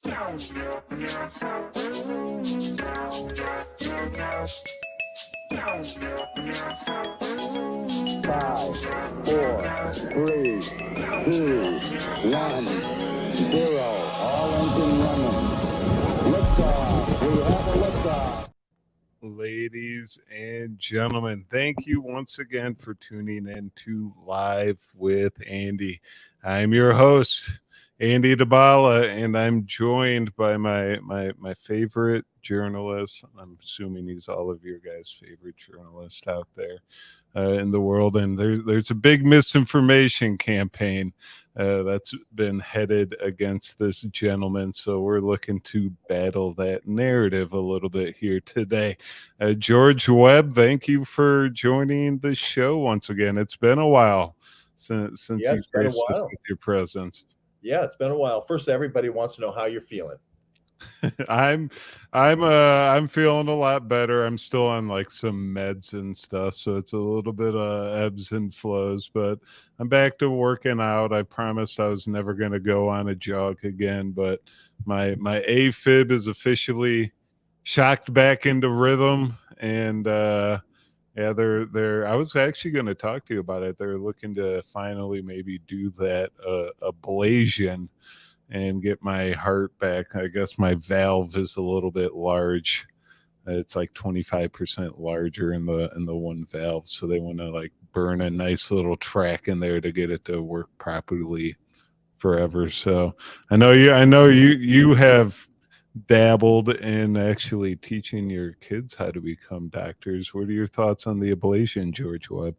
Five, four, three, two, one, zero. All engine running. Liftoff. We have a liftoff. Ladies and gentlemen, thank you once again for tuning in to Live with Andy. I'm your host, Andy Dybala, and I'm joined by my favorite journalist. I'm assuming he's all of your guys' favorite journalist out there in the world. And there's a big misinformation campaign that's been headed against this gentleman. So we're looking to battle that narrative a little bit here today. George Webb, thank you for joining the show once again. It's been a while since you graced us with your presence. Yeah, it's been a while. First, everybody wants to know how you're feeling. I'm feeling a lot better. I'm still on like some meds and stuff, so it's a little bit of ebbs and flows, but I'm back to working out. I promised I was never going to go on a jog again, but my AFib is officially shocked back into rhythm, and yeah, they're I was actually going to talk to you about it. They're looking to finally maybe do that ablation and get my heart back. I guess my valve is a little bit large. It's like 25% larger in the one valve, so they want to like burn a nice little track in there to get it to work properly forever. So I know you have dabbled in actually teaching your kids how to become doctors. What are your thoughts on the ablation, George Webb?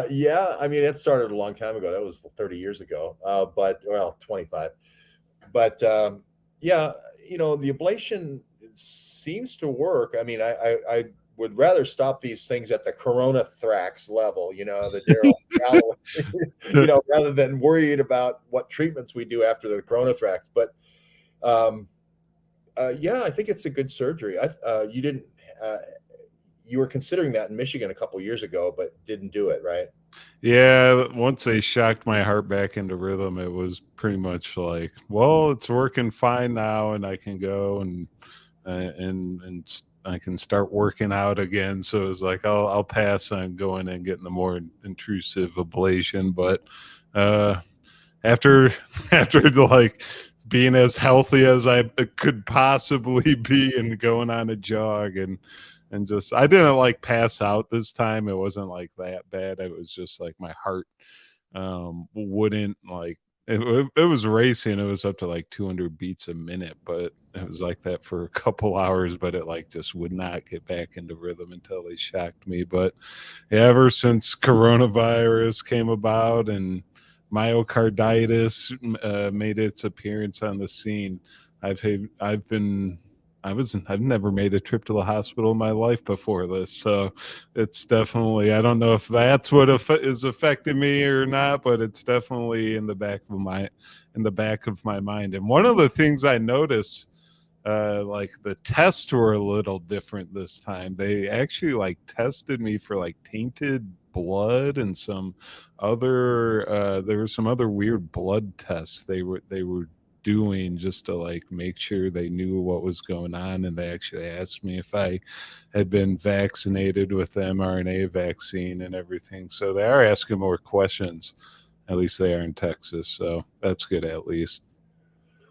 Yeah, I mean, it started a long time ago. That was 30 years ago, but 25. But yeah, you know, the ablation seems to work. I mean, I would rather stop these things at the coronathrax level, you know, the Darrell Galloway, you know, rather than worrying about what treatments we do after the coronathrax. But yeah, I think it's a good surgery. You were considering that in Michigan a couple years ago, but didn't do it, right? Yeah, once they shocked my heart back into rhythm, it was pretty much like, well, it's working fine now, and I can go and I can start working out again. So it was like, I'll pass on going and getting the more intrusive ablation. But after like being as healthy as I could possibly be and going on a jog and just, I didn't like pass out this time. It wasn't like that bad. It was just like my heart wouldn't like, it was racing. It was up to like 200 beats a minute, but it was like that for a couple hours, but it like just would not get back into rhythm until they shocked me. But yeah, ever since coronavirus came about and myocarditis made its appearance on the scene, I've never made a trip to the hospital in my life before this, so it's definitely, I don't know if that's what is affecting me or not, but it's definitely in the back of my mind. And one of the things I noticed, like the tests were a little different this time. They actually like tested me for like tainted blood and some other there were some other weird blood tests they were doing just to like make sure they knew what was going on, and they actually asked me if I had been vaccinated with the mRNA vaccine and everything. So they are asking more questions. At least they are in Texas, so that's good at least.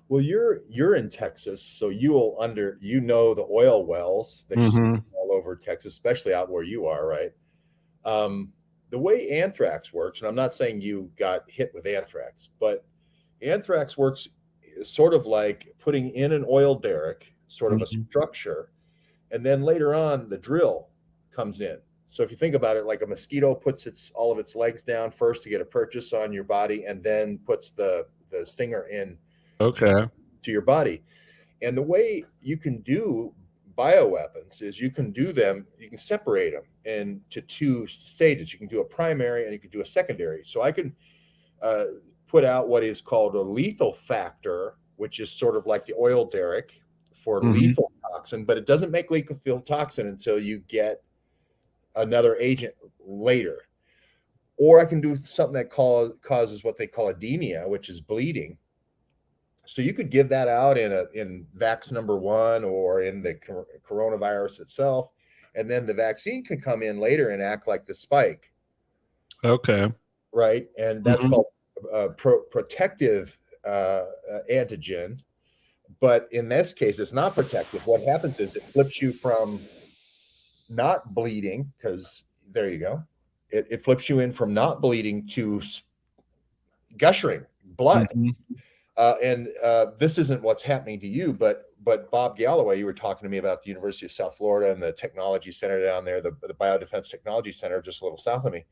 Well, you're in Texas, so you know the oil wells that you see all over Texas, especially out where you are, right? The way anthrax works, and I'm not saying you got hit with anthrax, but anthrax works sort of like putting in an oil derrick, sort of a structure, and then later on the drill comes in. So if you think about it, like a mosquito puts all of its legs down first to get a purchase on your body, and then puts the stinger in to your body. And the way you can do bioweapons is you can separate them into two stages. You can do a primary and you can do a secondary. So I can put out what is called a lethal factor, which is sort of like the oil derrick for lethal toxin, but it doesn't make lethal toxin until you get another agent later. or I can do something that causes what they call edemia, which is bleeding. So you could give that out in vax number 1 or in the coronavirus itself, and then the vaccine can come in later and act like the spike. Okay. Right, and that's called protective antigen. But in this case, it's not protective. What happens is it flips you from not bleeding, because there you go. It flips you in from not bleeding to gushing blood. And this isn't what's happening to you, but Bob Galloway, you were talking to me about the University of South Florida and the technology center down there, the Biodefense Technology Center, just a little south of me.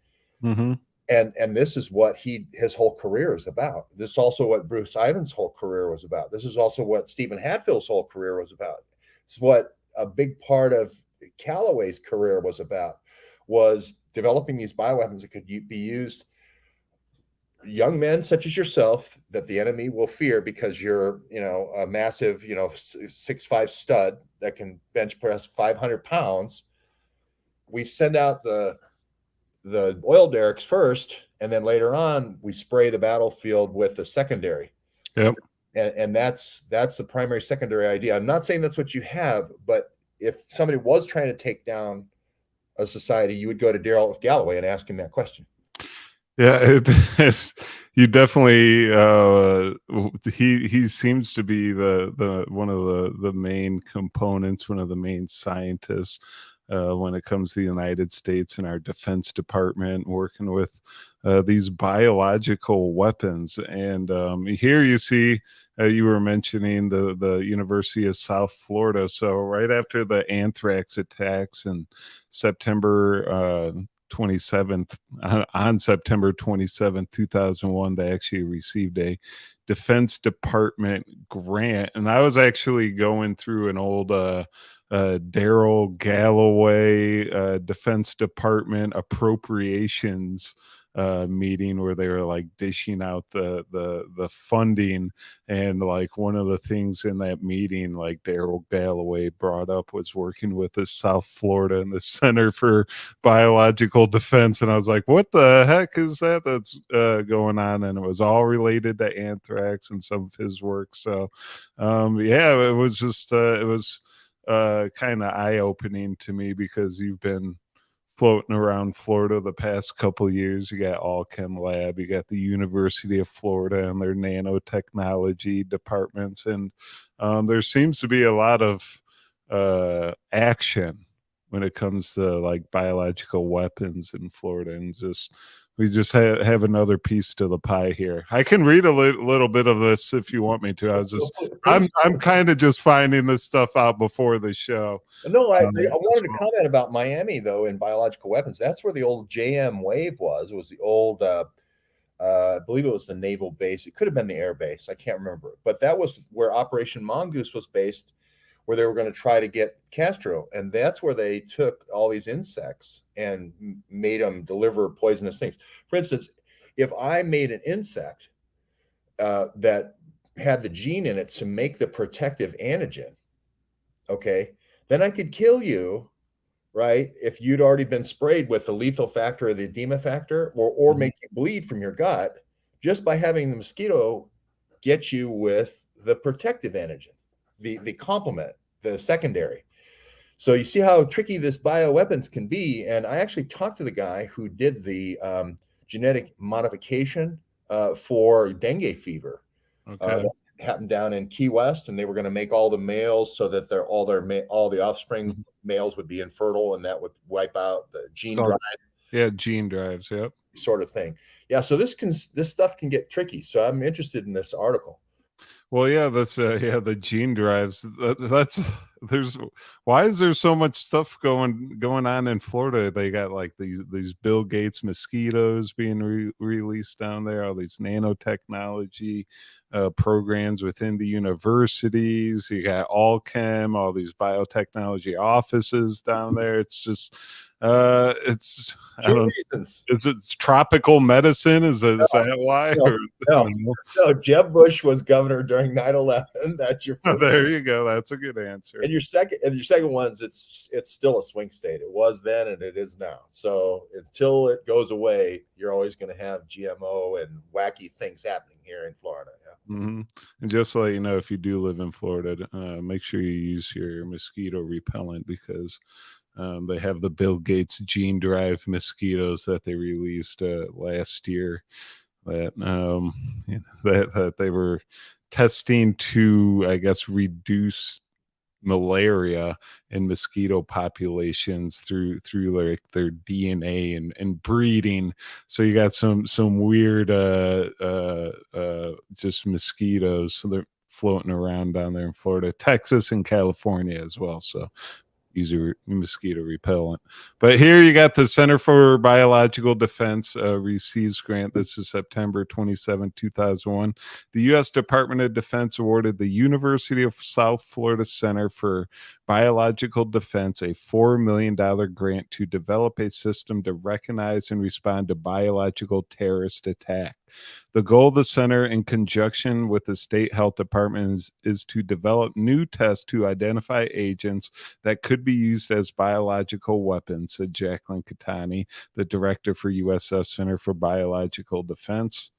And this is what his whole career is about. This is also what Bruce Ivan's whole career was about. This is also what Stephen Hatfield's whole career was about. It's what a big part of Calloway's career was about, was developing these bioweapons that could be used. Young men such as yourself that the enemy will fear because you're, a massive, 6'5" stud that can bench press 500 pounds. We send out the oil derricks first, and then later on we spray the battlefield with the secondary. Yep. And that's the primary secondary idea. I'm not saying that's what you have, but if somebody was trying to take down a society, you would go to Darrell Galloway and ask him that question. Yeah, you definitely he seems to be the one of the main components, one of the main scientists when it comes to the United States and our Defense Department, working with these biological weapons. And here you see, you were mentioning the University of South Florida. So right after the anthrax attacks in September 27th, on September 27th, 2001, they actually received a Defense Department grant. And I was actually going through an old Darrell Galloway Defense Department appropriations meeting where they were like dishing out the funding, and like one of the things in that meeting, like Darrell Galloway brought up, was working with the South Florida and the Center for Biological Defense. And I was like, what the heck is that's going on? And it was all related to anthrax and some of his work. So yeah, it was just it was kind of eye-opening to me, because you've been floating around Florida the past couple of years. You got Allchem Lab, you got the University of Florida and their nanotechnology departments, and there seems to be a lot of action when it comes to like biological weapons in Florida. And we just have another piece to the pie here. I can read a little bit of this if you want me to. I'm kind of just finding this stuff out before the show. No, I wanted to comment about Miami though in biological weapons. That's where the old JM Wave was. It was the old, I believe it was the naval base. It could have been the air base. I can't remember, but that was where Operation Mongoose was based, where they were going to try to get Castro. And that's where they took all these insects and made them deliver poisonous things. For instance, if I made an insect that had the gene in it to make the protective antigen, okay, then I could kill you, right? If you'd already been sprayed with the lethal factor or the edema factor, or make you bleed from your gut, just by having the mosquito get you with the protective antigen, the complement, the secondary. So you see how tricky this bioweapons can be. And I actually talked to the guy who did the genetic modification for dengue fever. Okay. That happened down in Key West, and they were going to make all the males so that all the offspring males would be infertile, and that would wipe out the gene drive. Yeah, gene drives. Yep. Sort of thing. Yeah. So this stuff can get tricky. So I'm interested in this article. Well, yeah, that's the gene drives. Why is there so much stuff going on in Florida? They got like these Bill Gates mosquitoes being released down there, all these nanotechnology programs within the universities. You got Allchem, all these biotechnology offices down there. It's just It's I Two don't. reasons. Is it tropical medicine? Is that why? No, Or, no, no? no. Jeb Bush was governor during 9/11. That's your first. There you go. That's a good answer. And your second one's it's still a swing state. It was then and it is now. So until it goes away, you're always going to have GMO and wacky things happening here in Florida. Yeah. Mm-hmm. And just to let you know, if you do live in Florida, make sure you use your mosquito repellent because they have the Bill Gates gene drive mosquitoes that they released last year that that they were testing to, I guess, reduce malaria in mosquito populations through like their DNA and breeding. So you got some weird just mosquitoes. So they're floating around down there in Florida, Texas, and California as well. So use your mosquito repellent. But here you got the Center for Biological Defense receives grant. This is September 27, 2001. The U.S. Department of Defense awarded the University of South Florida Center for Biological Defense a $4 million grant to develop a system to recognize and respond to biological terrorist attack. The goal of the center, in conjunction with the state health department, is to develop new tests to identify agents that could be used as biological weapons, said Jacqueline Catani, the director for USF Center for Biological Defense.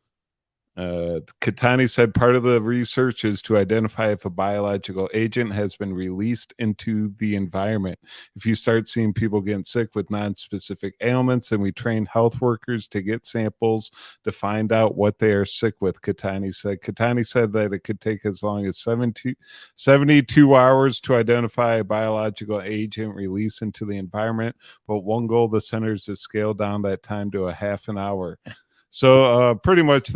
Catani said part of the research is to identify if a biological agent has been released into the environment. If you start seeing people getting sick with non-specific ailments, and we train health workers to get samples to find out what they are sick with, Catani said. Catani said that it could take as long as 72 hours to identify a biological agent released into the environment, but one goal of the center is to scale down that time to a half an hour. So pretty much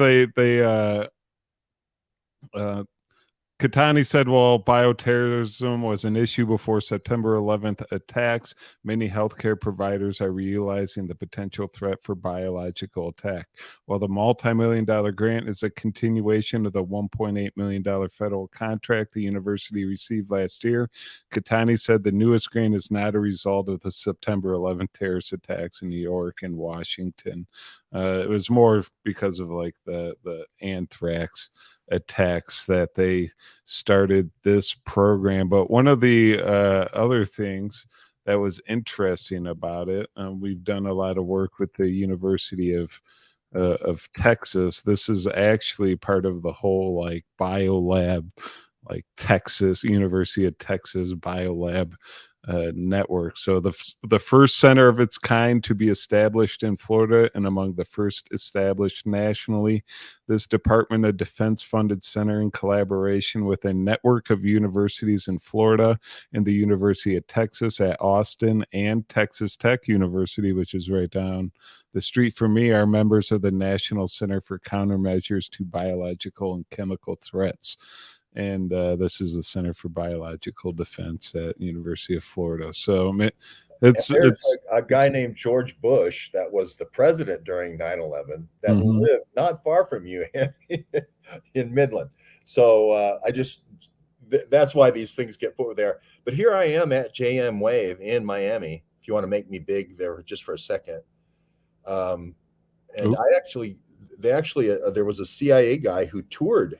Catani said, well, bioterrorism was an issue before September 11th attacks. Many healthcare providers are realizing the potential threat for biological attack. While the multi-million-dollar grant is a continuation of the $1.8 million federal contract the university received last year, Catani said the newest grant is not a result of the September 11th terrorist attacks in New York and Washington. It was more because of like the anthrax attacks that they started this program. But one of the other things that was interesting about it, we've done a lot of work with the University of Texas. This is actually part of the whole like biolab, like Texas University of Texas biolab network. So the first center of its kind to be established in Florida and among the first established nationally. This Department of Defense funded center in collaboration with a network of universities in Florida and the University of Texas at Austin and Texas Tech University, which is right down the street from me, are members of the National Center for Countermeasures to Biological and Chemical Threats. And this is the Center for Biological Defense at University of Florida. So it's a guy named George Bush that was the president during 9/11 that Mhm. lived not far from you in Midland. So that's why these things get put there. But here I am at JM Wave in Miami. If you want to make me big there just for a second. And there was a CIA guy who toured,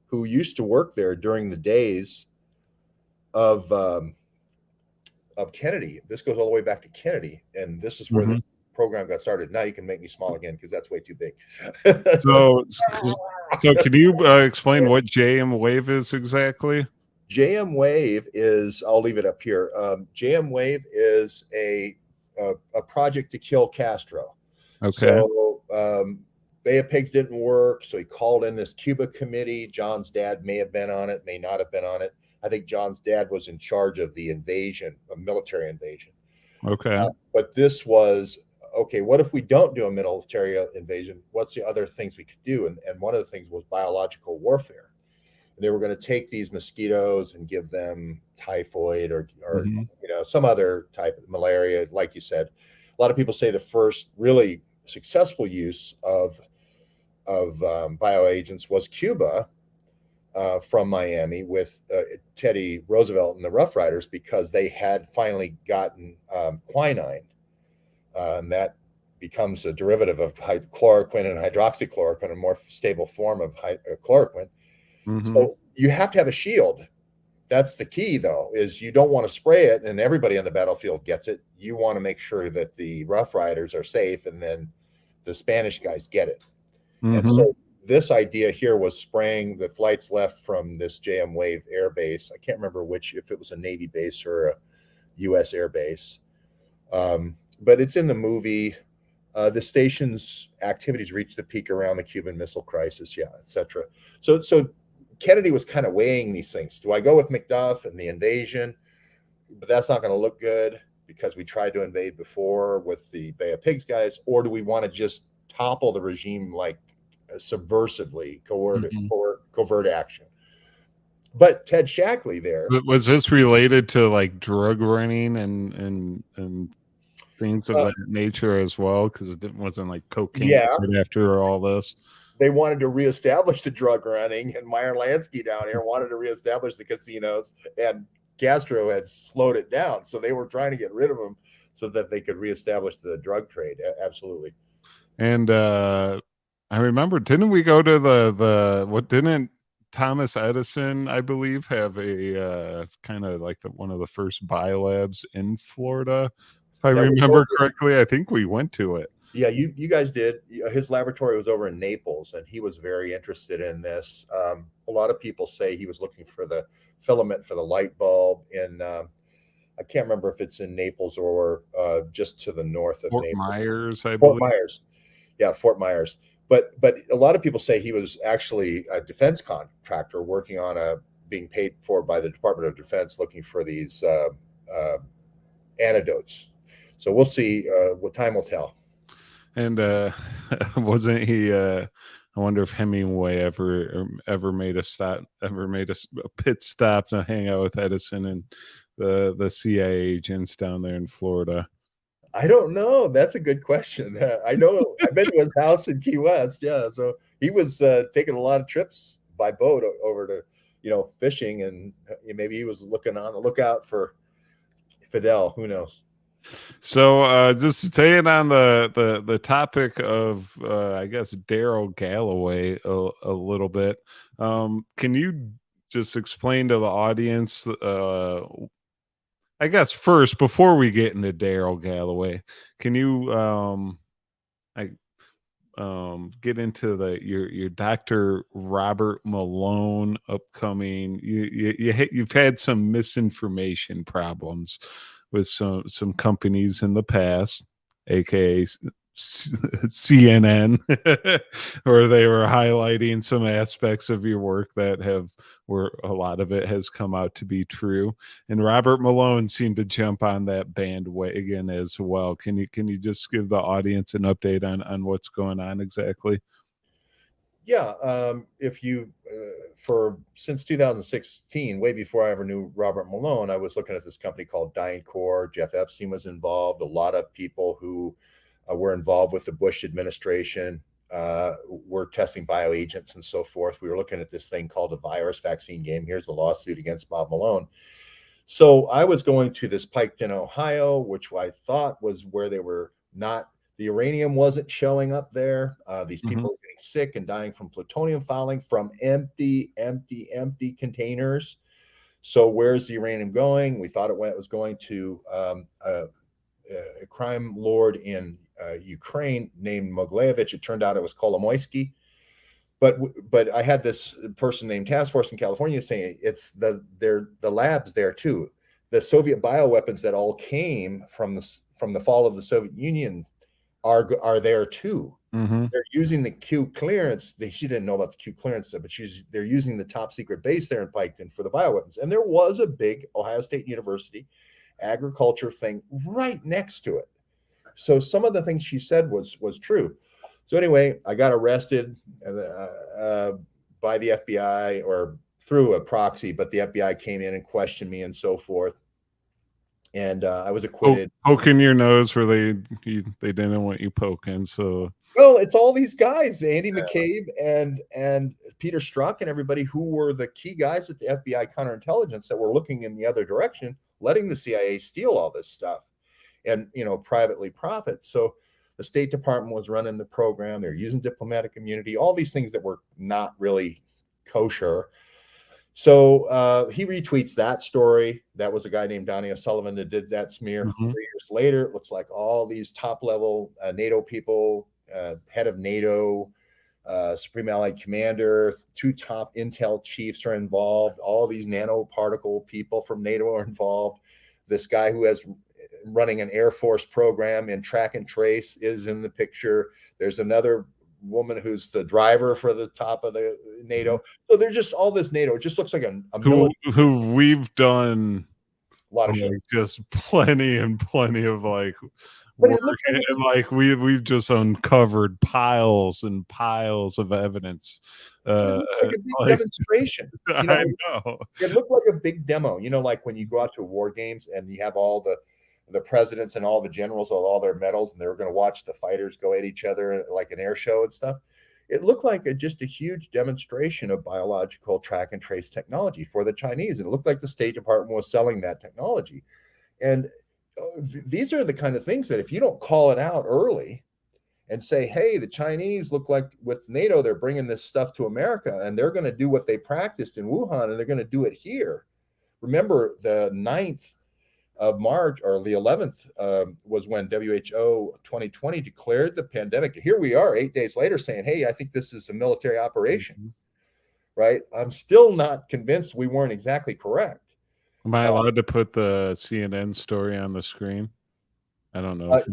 who used to work there during the days of Kennedy. This goes all the way back to Kennedy, and this is where the program got started. Now you can make me small again because that's way too big. So can you explain what JM Wave is exactly? JM Wave is, I'll leave it up here. JM Wave is a project to kill Castro. Okay. So Bay of Pigs didn't work, so he called in this Cuba committee. John's dad may have been on it, may not have been on it. I think John's dad was in charge of the invasion, a military invasion. Okay. But this was, okay, what if we don't do a military invasion? What's the other things we could do? And one of the things was biological warfare. And they were going to take these mosquitoes and give them typhoid or some other type of malaria, like you said. A lot of people say the first really successful use of bioagents was Cuba from Miami with Teddy Roosevelt and the Rough Riders, because they had finally gotten quinine and that becomes a derivative of chloroquine and hydroxychloroquine, a more stable form of chloroquine. So you have to have a shield. That's the key, though, is you don't want to spray it and everybody on the battlefield gets it. You want to make sure that the Rough Riders are safe and then the Spanish guys get it. And so this idea here was spraying the flights left from this JM Wave Air Base. I can't remember if it was a Navy base or a U.S. Air Base. But it's in the movie. The station's activities reached the peak around the Cuban Missile Crisis, etc. So Kennedy was kind of weighing these things. Do I go with MacDuff and the invasion? But that's not going to look good because we tried to invade before with the Bay of Pigs guys. Or do we want to just topple the regime like subversively, covert action? But Ted Shackley there. Was this related to like drug running and things of that nature as well? Because it wasn't like cocaine right after all this. They wanted to reestablish the drug running, and Meyer Lansky down here wanted to reestablish the casinos, and Castro had slowed it down. So they were trying to get rid of them so that they could reestablish the drug trade. Absolutely. And I remember, didn't we go to didn't Thomas Edison, I believe, have a kind of like one of the first biolabs in Florida? If I remember correctly, I think we went to it. Yeah, you guys did. His laboratory was over in Naples, and he was very interested in this. A lot of people say he was looking for the filament for the light bulb in, I can't remember if it's in Naples or just to the north of Fort Naples. Myers, I believe. Fort Myers. Yeah, Fort Myers. But a lot of people say he was actually a defense contractor working on being paid for by the Department of Defense looking for these antidotes. So we'll see what time will tell. And wasn't he? I wonder if Hemingway ever made a pit stop to hang out with Edison and the CIA agents down there in Florida. I don't know. That's a good question. I know. I've been to his house in Key West. Yeah, so he was taking a lot of trips by boat over to fishing, and maybe he was looking on the lookout for Fidel. Who knows? So just staying on the topic of I guess Darrell Galloway a little bit, can you just explain to the audience, I guess first, before we get into Darrell Galloway, can you get into your Dr. Robert Malone upcoming? You've had some misinformation problems with some companies in the past, aka CNN, where they were highlighting some aspects of your work where a lot of it has come out to be true. And Robert Malone seemed to jump on that bandwagon as well. Can you just give the audience an update on what's going on exactly? Yeah, if you since 2016, way before I ever knew Robert Malone, I was looking at this company called DynCorp. Jeff Epstein was involved. A lot of people who were involved with the Bush administration were testing bioagents and so forth. We were looking at this thing called a virus vaccine game. Here's a lawsuit against Bob Malone. So I was going to this Piketon, Ohio, which I thought was where they were not. The uranium wasn't showing up there. These people were getting sick and dying from plutonium fouling from empty containers. So where's the uranium going? We thought it was going to a crime lord in Ukraine named Mogilevich. It turned out it was Kolomoisky. But I had this person named Task Force in California saying it's the labs there too. The Soviet bioweapons that all came from the fall of the Soviet Union are there too. They're using the Q clearance. She didn't know about the Q clearance stuff, but they're using the top secret base there in Piketon for the bioweapons. And there was a big Ohio State University agriculture thing right next to it. So some of the things she said was true. So anyway, I got arrested by the FBI or through a proxy, but the FBI came in and questioned me and so forth. And I was acquitted. Poking your nose where they didn't want you poking. So well, it's all these guys, Andy McCabe and Peter Strzok and everybody who were the key guys at the FBI counterintelligence that were looking in the other direction, letting the CIA steal all this stuff. and privately profit. So the State Department was running the program. They're using diplomatic immunity, all these things that were not really kosher. So he retweets that story. That was a guy named Donnie O'Sullivan that did that smear. 3 years later, it looks like all these top level NATO people, head of NATO, Supreme Allied Commander, 2 top intel chiefs are involved. All these nanoparticle people from NATO are involved. This guy who has running an Air Force program in track and trace is in the picture. There's another woman who's the driver for the top of the NATO. So there's just all this NATO. It just looks like a who we've done a lot of shit. Just plenty and plenty of like But work, it looks like and like we've just uncovered piles and piles of evidence. It looked like a big demonstration. I know. It looked like a big demo. Like when you go out to war games and you have all the presidents and all the generals with all their medals, and they were going to watch the fighters go at each other like an air show and stuff. It looked like just a huge demonstration of biological track and trace technology for the Chinese. And it looked like the State Department was selling that technology. And these are the kind of things that if you don't call it out early and say, hey, the Chinese look like with NATO, they're bringing this stuff to America and they're going to do what they practiced in Wuhan and they're going to do it here. Remember, the 9th of March or the 11th was when WHO 2020 declared the pandemic. Here we are 8 days later saying, hey, I think this is a military operation, right? I'm still not convinced we weren't exactly correct. Am I allowed to put the CNN story on the screen? I don't know. I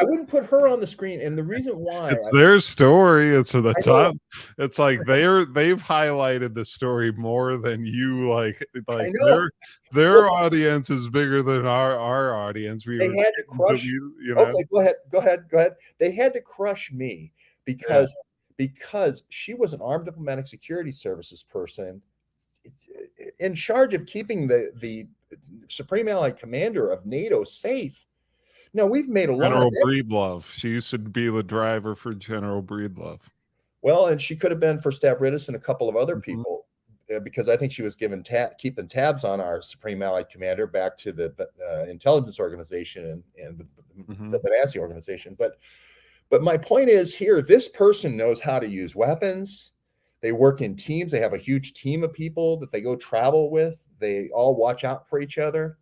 wouldn't put her on the screen, and the reason why it's their top. It's like they've highlighted the story more than you. Like their audience is bigger than our audience. They had to crush. Okay, go ahead. They had to crush me because she was an armed diplomatic security services person in charge of keeping the Supreme Allied Commander of NATO safe. Now, we've made a lot of Breedlove. She used to be the driver for General Breedlove. Well, and she could have been for Stavridis and a couple of other people, because I think she was keeping tabs on our Supreme Allied Commander back to the intelligence organization and the Benassi organization. But my point is here, this person knows how to use weapons. They work in teams. They have a huge team of people that they go travel with. They all watch out for each other.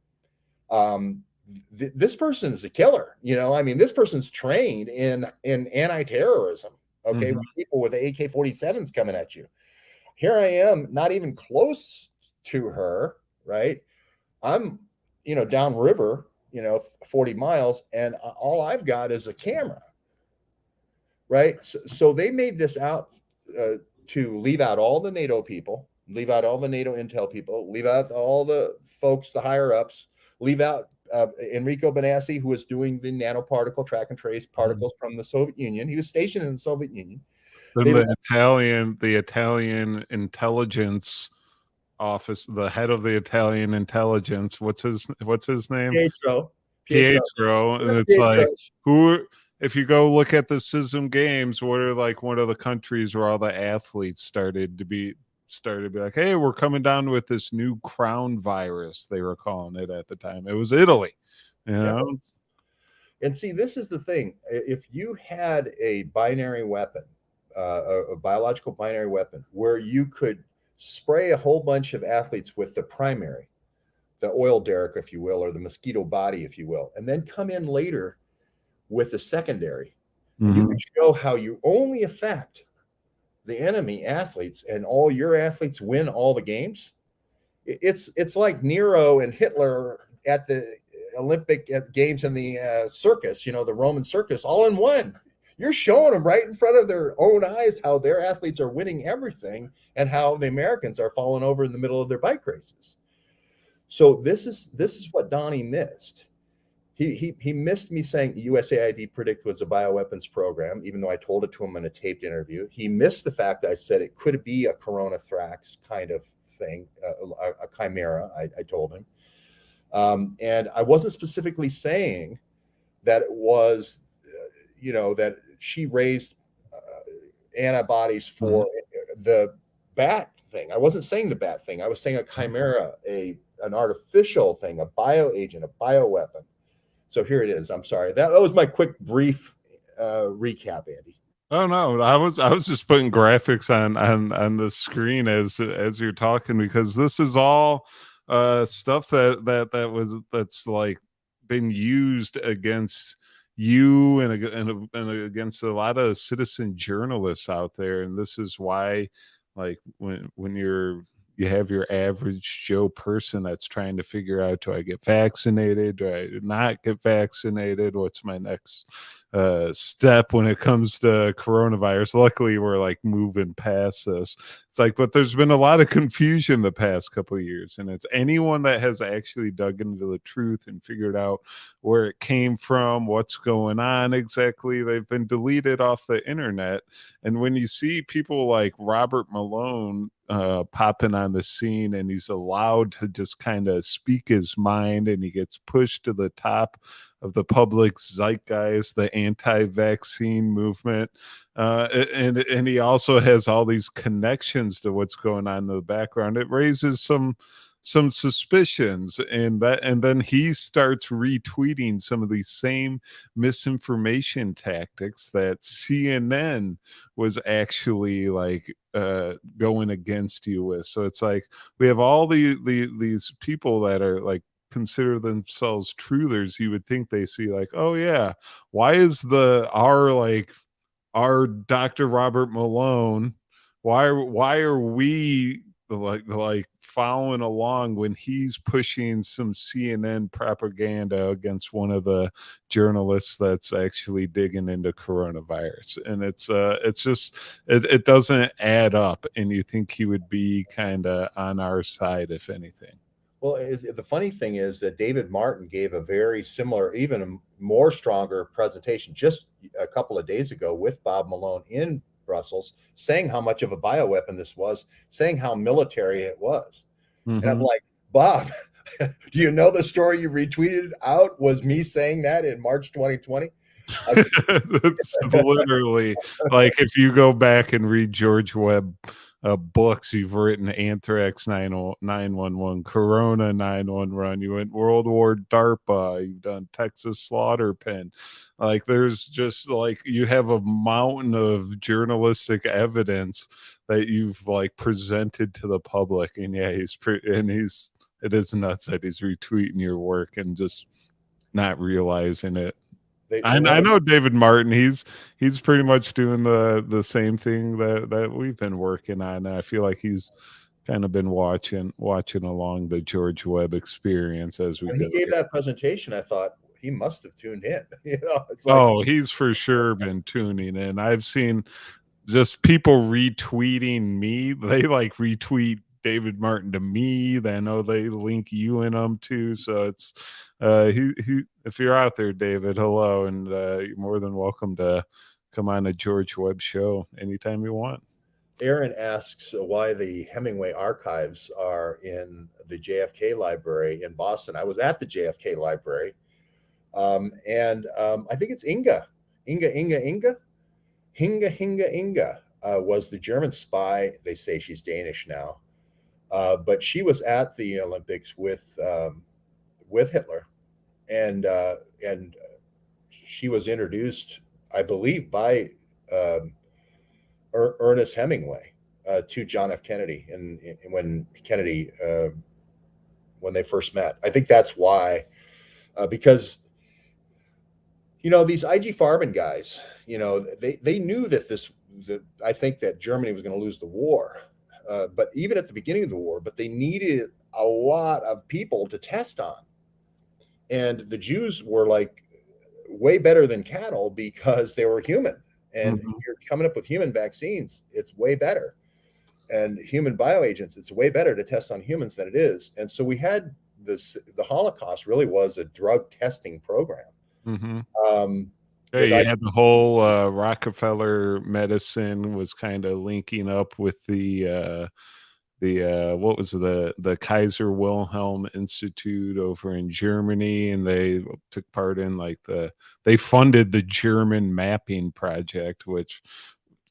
This person is a killer. This person's trained in anti-terrorism. Okay, with people with AK-47s coming at you. Here I am, not even close to her. Right, I'm downriver, 40 miles, and all I've got is a camera. Right, so they made this out to leave out all the NATO people, leave out all the NATO intel people, leave out all the folks, the higher ups, leave out Enrico Benassi, who was doing the nanoparticle track and trace particles from the Soviet Union. He was stationed in the Soviet Union. The Italian intelligence office, the head of the Italian intelligence, what's his name? Pietro. And it's like, who, if you go look at the SISM games, what are like one of the countries where all the athletes started to be like, hey, we're coming down with this new crown virus, they were calling it at the time. It was Italy, And see, this is the thing. If you had a binary weapon, a biological binary weapon, where you could spray a whole bunch of athletes with the primary, the oil derrick, if you will, or the mosquito body, if you will, and then come in later with the secondary, and you could show how you only affect the enemy athletes and all your athletes win all the games. It's like Nero and Hitler at the Olympic games in the circus, the Roman circus, all in one. You're showing them right in front of their own eyes how their athletes are winning everything and how the Americans are falling over in the middle of their bike races. So this is what Donnie missed. He missed me saying USAID Predict was a bioweapons program, even though I told it to him in a taped interview. He missed the fact that I said it could be a coronathrax kind of thing, a chimera, I told him. And I wasn't specifically saying that it was, that she raised antibodies for the bat thing. I wasn't saying the bat thing. I was saying a chimera, an artificial thing, a bioagent, a bioweapon. So here it is. I'm sorry. That was my quick, brief recap, Andy. Oh no, I was just putting graphics on the screen as you're talking, because this is all stuff that's like been used against you and against a lot of citizen journalists out there. And this is why, like, when you have your average Joe person that's trying to figure out, do I get vaccinated, do I not get vaccinated, what's my next step when it comes to coronavirus. Luckily, we're like moving past this. It's like, but there's been a lot of confusion the past couple of years, and it's anyone that has actually dug into the truth and figured out where it came from, what's going on exactly, they've been deleted off the internet. And when you see people like Robert Malone popping on the scene, and he's allowed to just kind of speak his mind, and he gets pushed to the top of the public zeitgeist, the anti-vaccine movement, and he also has all these connections to what's going on in the background. It raises some suspicions, and then he starts retweeting some of these same misinformation tactics that CNN was actually like going against you with. So it's like we have all these people that are like consider themselves truthers. You would think they see like, oh yeah, why is our Dr. Robert Malone, why are we like following along when he's pushing some CNN propaganda against one of the journalists that's actually digging into coronavirus? And it's just it doesn't add up, and you think he would be kind of on our side, if anything. Well, the funny thing is that David Martin gave a very similar, even a more stronger presentation just a couple of days ago with Bob Malone in Brussels, saying how much of a bioweapon this was, saying how military it was. And I'm like, Bob, do you know the story you retweeted out was me saying that in March 2020? It's literally like, if you go back and read George Webb books, you've written Anthrax 911, Corona 911, you went World War DARPA, you've done Texas Slaughter Pen. Like, there's just like, you have a mountain of journalistic evidence that you've like presented to the public. And yeah, it is nuts that he's retweeting your work and just not realizing it. I know David Martin. He's pretty much doing the same thing that we've been working on. And I feel like he's kind of been watching along the George Webb experience as we. When he gave that presentation, I thought he must have tuned in. It's like, oh, he's for sure been tuning in. I've seen just people retweeting me. They like retweet David Martin to me. I know they link you in them too. So it's if you're out there, David, hello, and you're more than welcome to come on a George Webb show anytime you want. Aaron asks why the Hemingway archives are in the JFK library in Boston. I was at the JFK library, and I think it's Inga was the German spy. They say she's Danish now. But she was at the Olympics with Hitler, and she was introduced, I believe, by Ernest Hemingway to John F. Kennedy, and when Kennedy when they first met. I think that's why, because these IG Farben guys, they knew that I think that Germany was going to lose the war. But even at the beginning of the war, but they needed a lot of people to test on. And the Jews were like way better than cattle because they were human. And you're coming up with human vaccines, it's way better. And human bioagents, it's way better to test on humans than it is. And so we had the Holocaust really was a drug testing program. Hey, you had the whole Rockefeller medicine was kind of linking up with the what was the Kaiser Wilhelm Institute over in Germany, and they took part in like they funded the German mapping project, which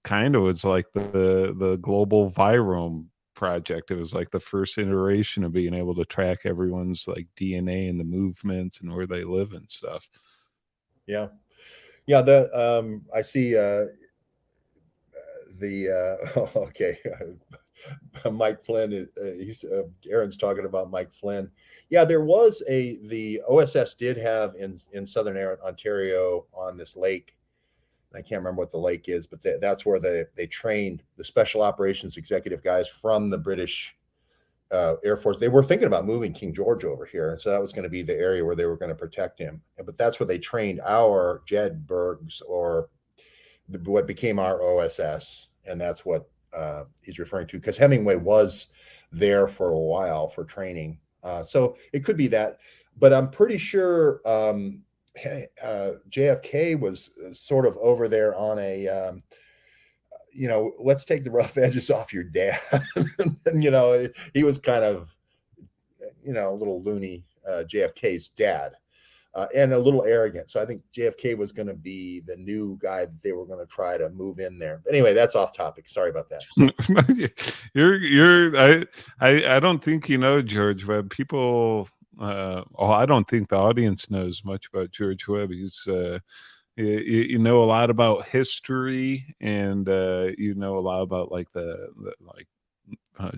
kind of was like the global virome project. It was like the first iteration of being able to track everyone's like DNA and the movements and where they live and stuff. Yeah. I see okay. Mike Flynn is Aaron's talking about Mike Flynn. Yeah, there was the OSS did have in southern Ontario on this lake. I can't remember what the lake is, but that's where they trained the special operations executive guys from the British Air Force. They were thinking about moving King George over here, and so that was going to be the area where they were going to protect him. But that's where they trained our Jedburghs, or what became our OSS, and that's what he's referring to, because Hemingway was there for a while for training. So it could be that, but I'm pretty sure JFK was sort of over there on a, let's take the rough edges off your dad. And, he was kind of, a little loony, JFK's dad. And a little arrogant. So I think JFK was going to be the new guy that they were going to try to move in there. But anyway, that's off topic. Sorry about that. I don't think George Webb. People, I don't think the audience knows much about George Webb. He's you know a lot about history, and you know a lot about like the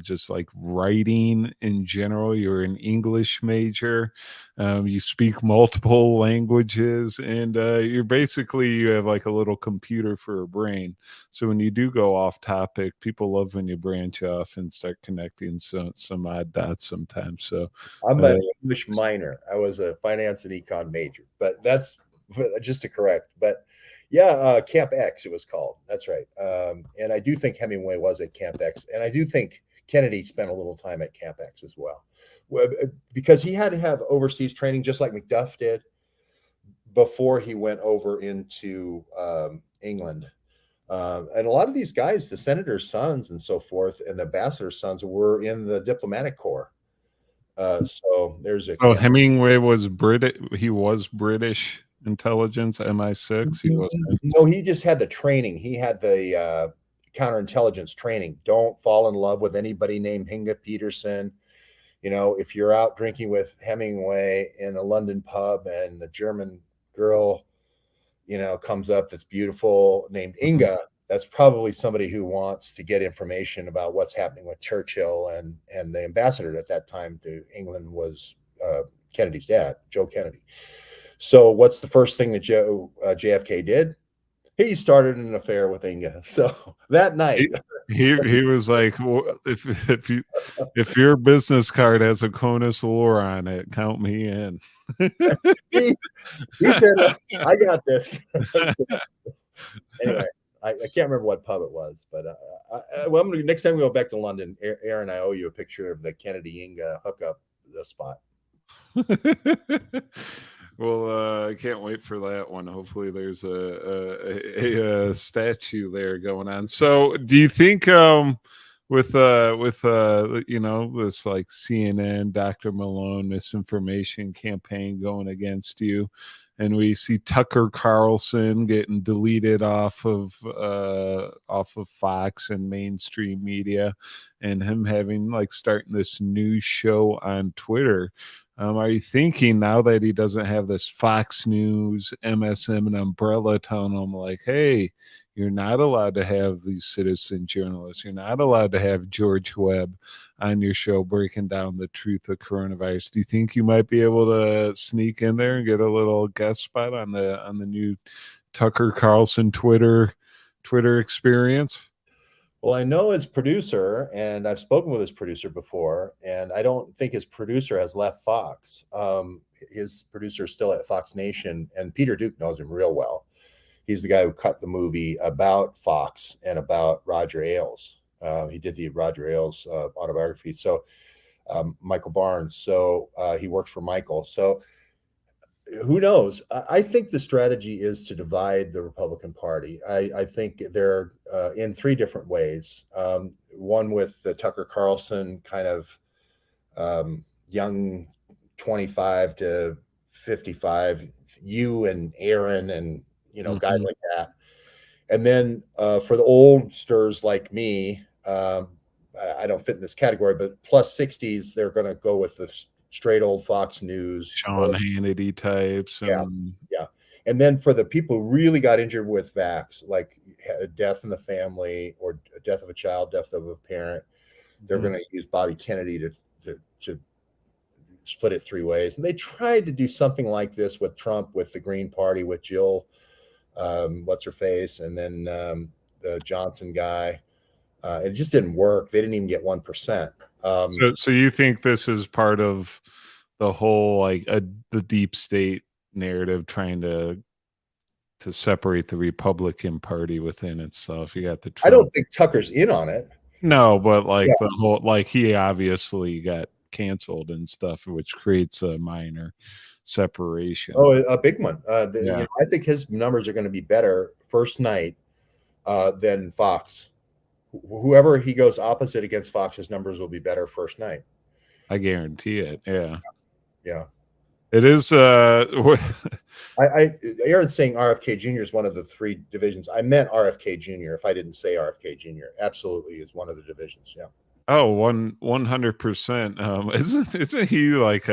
just like writing in general. You're an English major, you speak multiple languages, and you have like a little computer for a brain. So when you do go off topic, people love when you branch off and start connecting some odd dots sometimes. So I'm an English minor. I was a finance and econ major, but that's just to correct. But yeah, Camp X, it was called. That's right. And I do think Hemingway was at Camp X, and I do think Kennedy spent a little time at Camp X as well, because he had to have overseas training, just like Macduff did, before he went over into England. And a lot of these guys, the senators' sons and so forth, and the ambassadors' sons, were in the diplomatic corps. So there's a. Oh, Hemingway was British. He was British intelligence, MI6. He wasn't. No, he just had the training. He had the counterintelligence training. Don't fall in love with anybody named Hinga Peterson. If you're out drinking with Hemingway in a London pub and a German girl, comes up that's beautiful named Inga, that's probably somebody who wants to get information about what's happening with Churchill, and the ambassador at that time to England was Kennedy's dad, Joe Kennedy. So what's the first thing that JFK did? He started an affair with Inga. So that night, he was like, well, if your business card has a conus lore on it, count me in. he said, "I got this." Anyway, I can't remember what pub it was, but next time we go back to London, Aaron, I owe you a picture of the Kennedy Inga hookup spot. Well, I can't wait for that one. Hopefully there's a statue there going on. So do you think with this like CNN, Dr. Malone misinformation campaign going against you, and we see Tucker Carlson getting deleted off of Fox and mainstream media, and him having starting this new show on Twitter, are you thinking, now that he doesn't have this Fox News, MSM, and umbrella telling him hey, you're not allowed to have these citizen journalists, you're not allowed to have George Webb on your show breaking down the truth of coronavirus, do you think you might be able to sneak in there and get a little guest spot on the new Tucker Carlson Twitter experience? Well, I know his producer, and I've spoken with his producer before, and I don't think his producer has left Fox. His producer is still at Fox Nation, and Peter Duke knows him real well. He's the guy who cut the movie about Fox and about Roger Ailes. He did the Roger Ailes autobiography. So Michael Barnes. So he works for Michael. So who knows? I think the strategy is to divide the Republican Party. I think they're in three different ways. One with the Tucker Carlson kind of young 25 to 55, you and Aaron and guys like that. And then for the oldsters like me, I don't fit in this category, but plus 60s, they're going to go with the straight old Fox News, Sean Hannity types. And yeah. And then for the people who really got injured with vax, like a death in the family or a death of a child, death of a parent, they're going to use Bobby Kennedy to split it 3 ways. And they tried to do something like this with Trump, with the Green Party, with Jill, what's her face, and then the Johnson guy. It just didn't work. They didn't even get 1%. So you think this is part of the whole like the deep state narrative trying to separate the Republican Party within itself? You got the Trump. I don't think Tucker's in on it. No, but like the whole, like he obviously got canceled and stuff, which creates a minor separation. Oh, a big one. You know, I think his numbers are going to be better first night than Fox. Whoever he goes opposite against Fox, his numbers will be better first night. I guarantee it. Yeah. Yeah. It is. Aaron's saying RFK Jr. is one of the 3 divisions. I meant RFK Jr. If I didn't say RFK Jr., absolutely is one of the divisions. Yeah. Oh, 100%. Isn't he like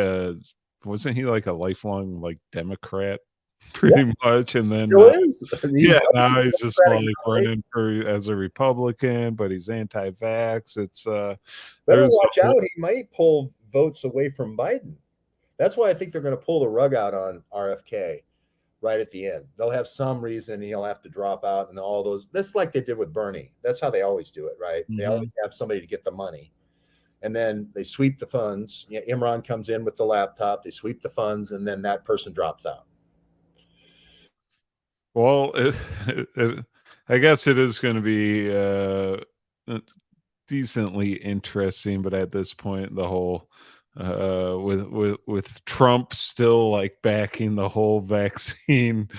wasn't he like a lifelong like Democrat pretty much? And then now he's just like running as a Republican, but he's anti-vax. It's better watch out. He might pull votes away from Biden. That's why I think they're going to pull the rug out on RFK right at the end. They'll have some reason he'll have to drop out, and all those. That's like they did with Bernie. That's how they always do it, right? Mm-hmm. They always have somebody to get the money, and then they sweep the funds. Imran comes in with the laptop. They sweep the funds, and then that person drops out. Well, I guess it is going to be decently interesting, but at this point, the whole with Trump still like backing the whole vaccine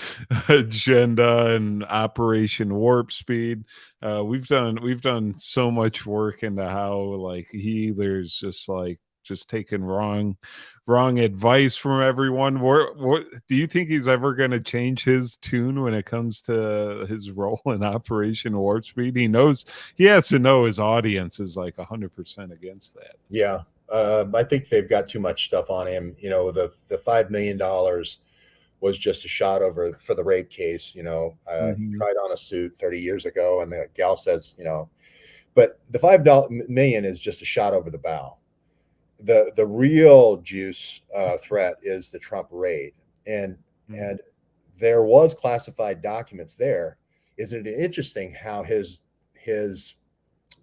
agenda and Operation Warp Speed, we've done so much work into how like there's just taking wrong advice from everyone. What do you think he's ever going to change his tune when it comes to his role in Operation Warp Speed? He has to know his audience is like 100% against that. Yeah. I think they've got too much stuff on him. You know, the $5 million was just a shot over for the rape case. You know, he tried on a suit 30 years ago, and the gal says, you know, but the $5 million is just a shot over the bow. The real juice threat is the Trump raid, and there was classified documents there. Isn't it interesting how his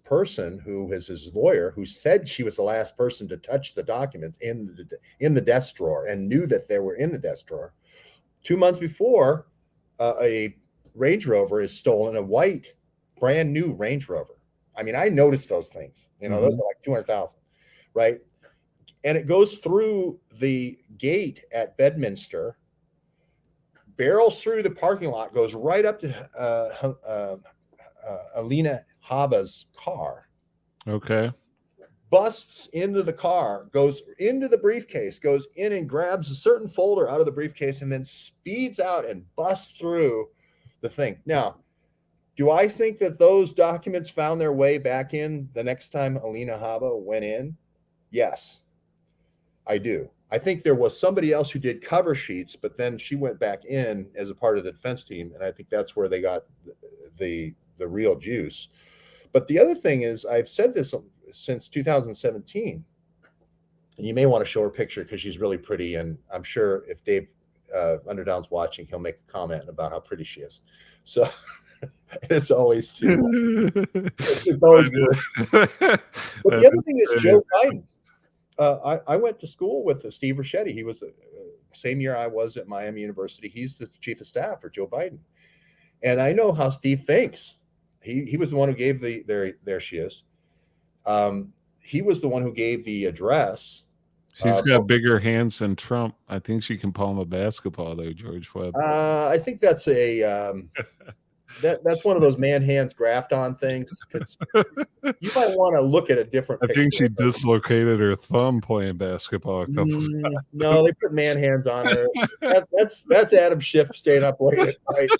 person, who is his lawyer, who said she was the last person to touch the documents in the desk drawer and knew that they were in the desk drawer, 2 months before a Range Rover is stolen, a white brand new Range Rover. I mean, I noticed those things. You know, those are like 200,000, right? And it goes through the gate at Bedminster, barrels through the parking lot, goes right up to Alina Habba's car. Okay. Busts into the car, goes into the briefcase, goes in and grabs a certain folder out of the briefcase, and then speeds out and busts through the thing. Now, do I think that those documents found their way back in the next time Alina Habba went in? Yes, I do. I think there was somebody else who did cover sheets, but then she went back in as a part of the defense team, and I think that's where they got the real juice. But the other thing is, I've said this since 2017, and you may want to show her picture because she's really pretty, and I'm sure if Dave Underdown's watching, he'll make a comment about how pretty she is. So it's always it's always good. But the other thing is Joe Biden. I went to school with Steve Ricchetti. He was the same year I was at Miami University. He's the chief of staff for Joe Biden, and I know how Steve thinks. He was the one who gave there she is. He was the one who gave the address. She's got bigger hands than Trump. I think she can palm a basketball there, George Webb. I think that's that's one of those man hands graft on things. You might want to look at a different picture. I think she dislocated her thumb playing basketball a couple times. No, they put man hands on her. That's Adam Schiff staying up late at night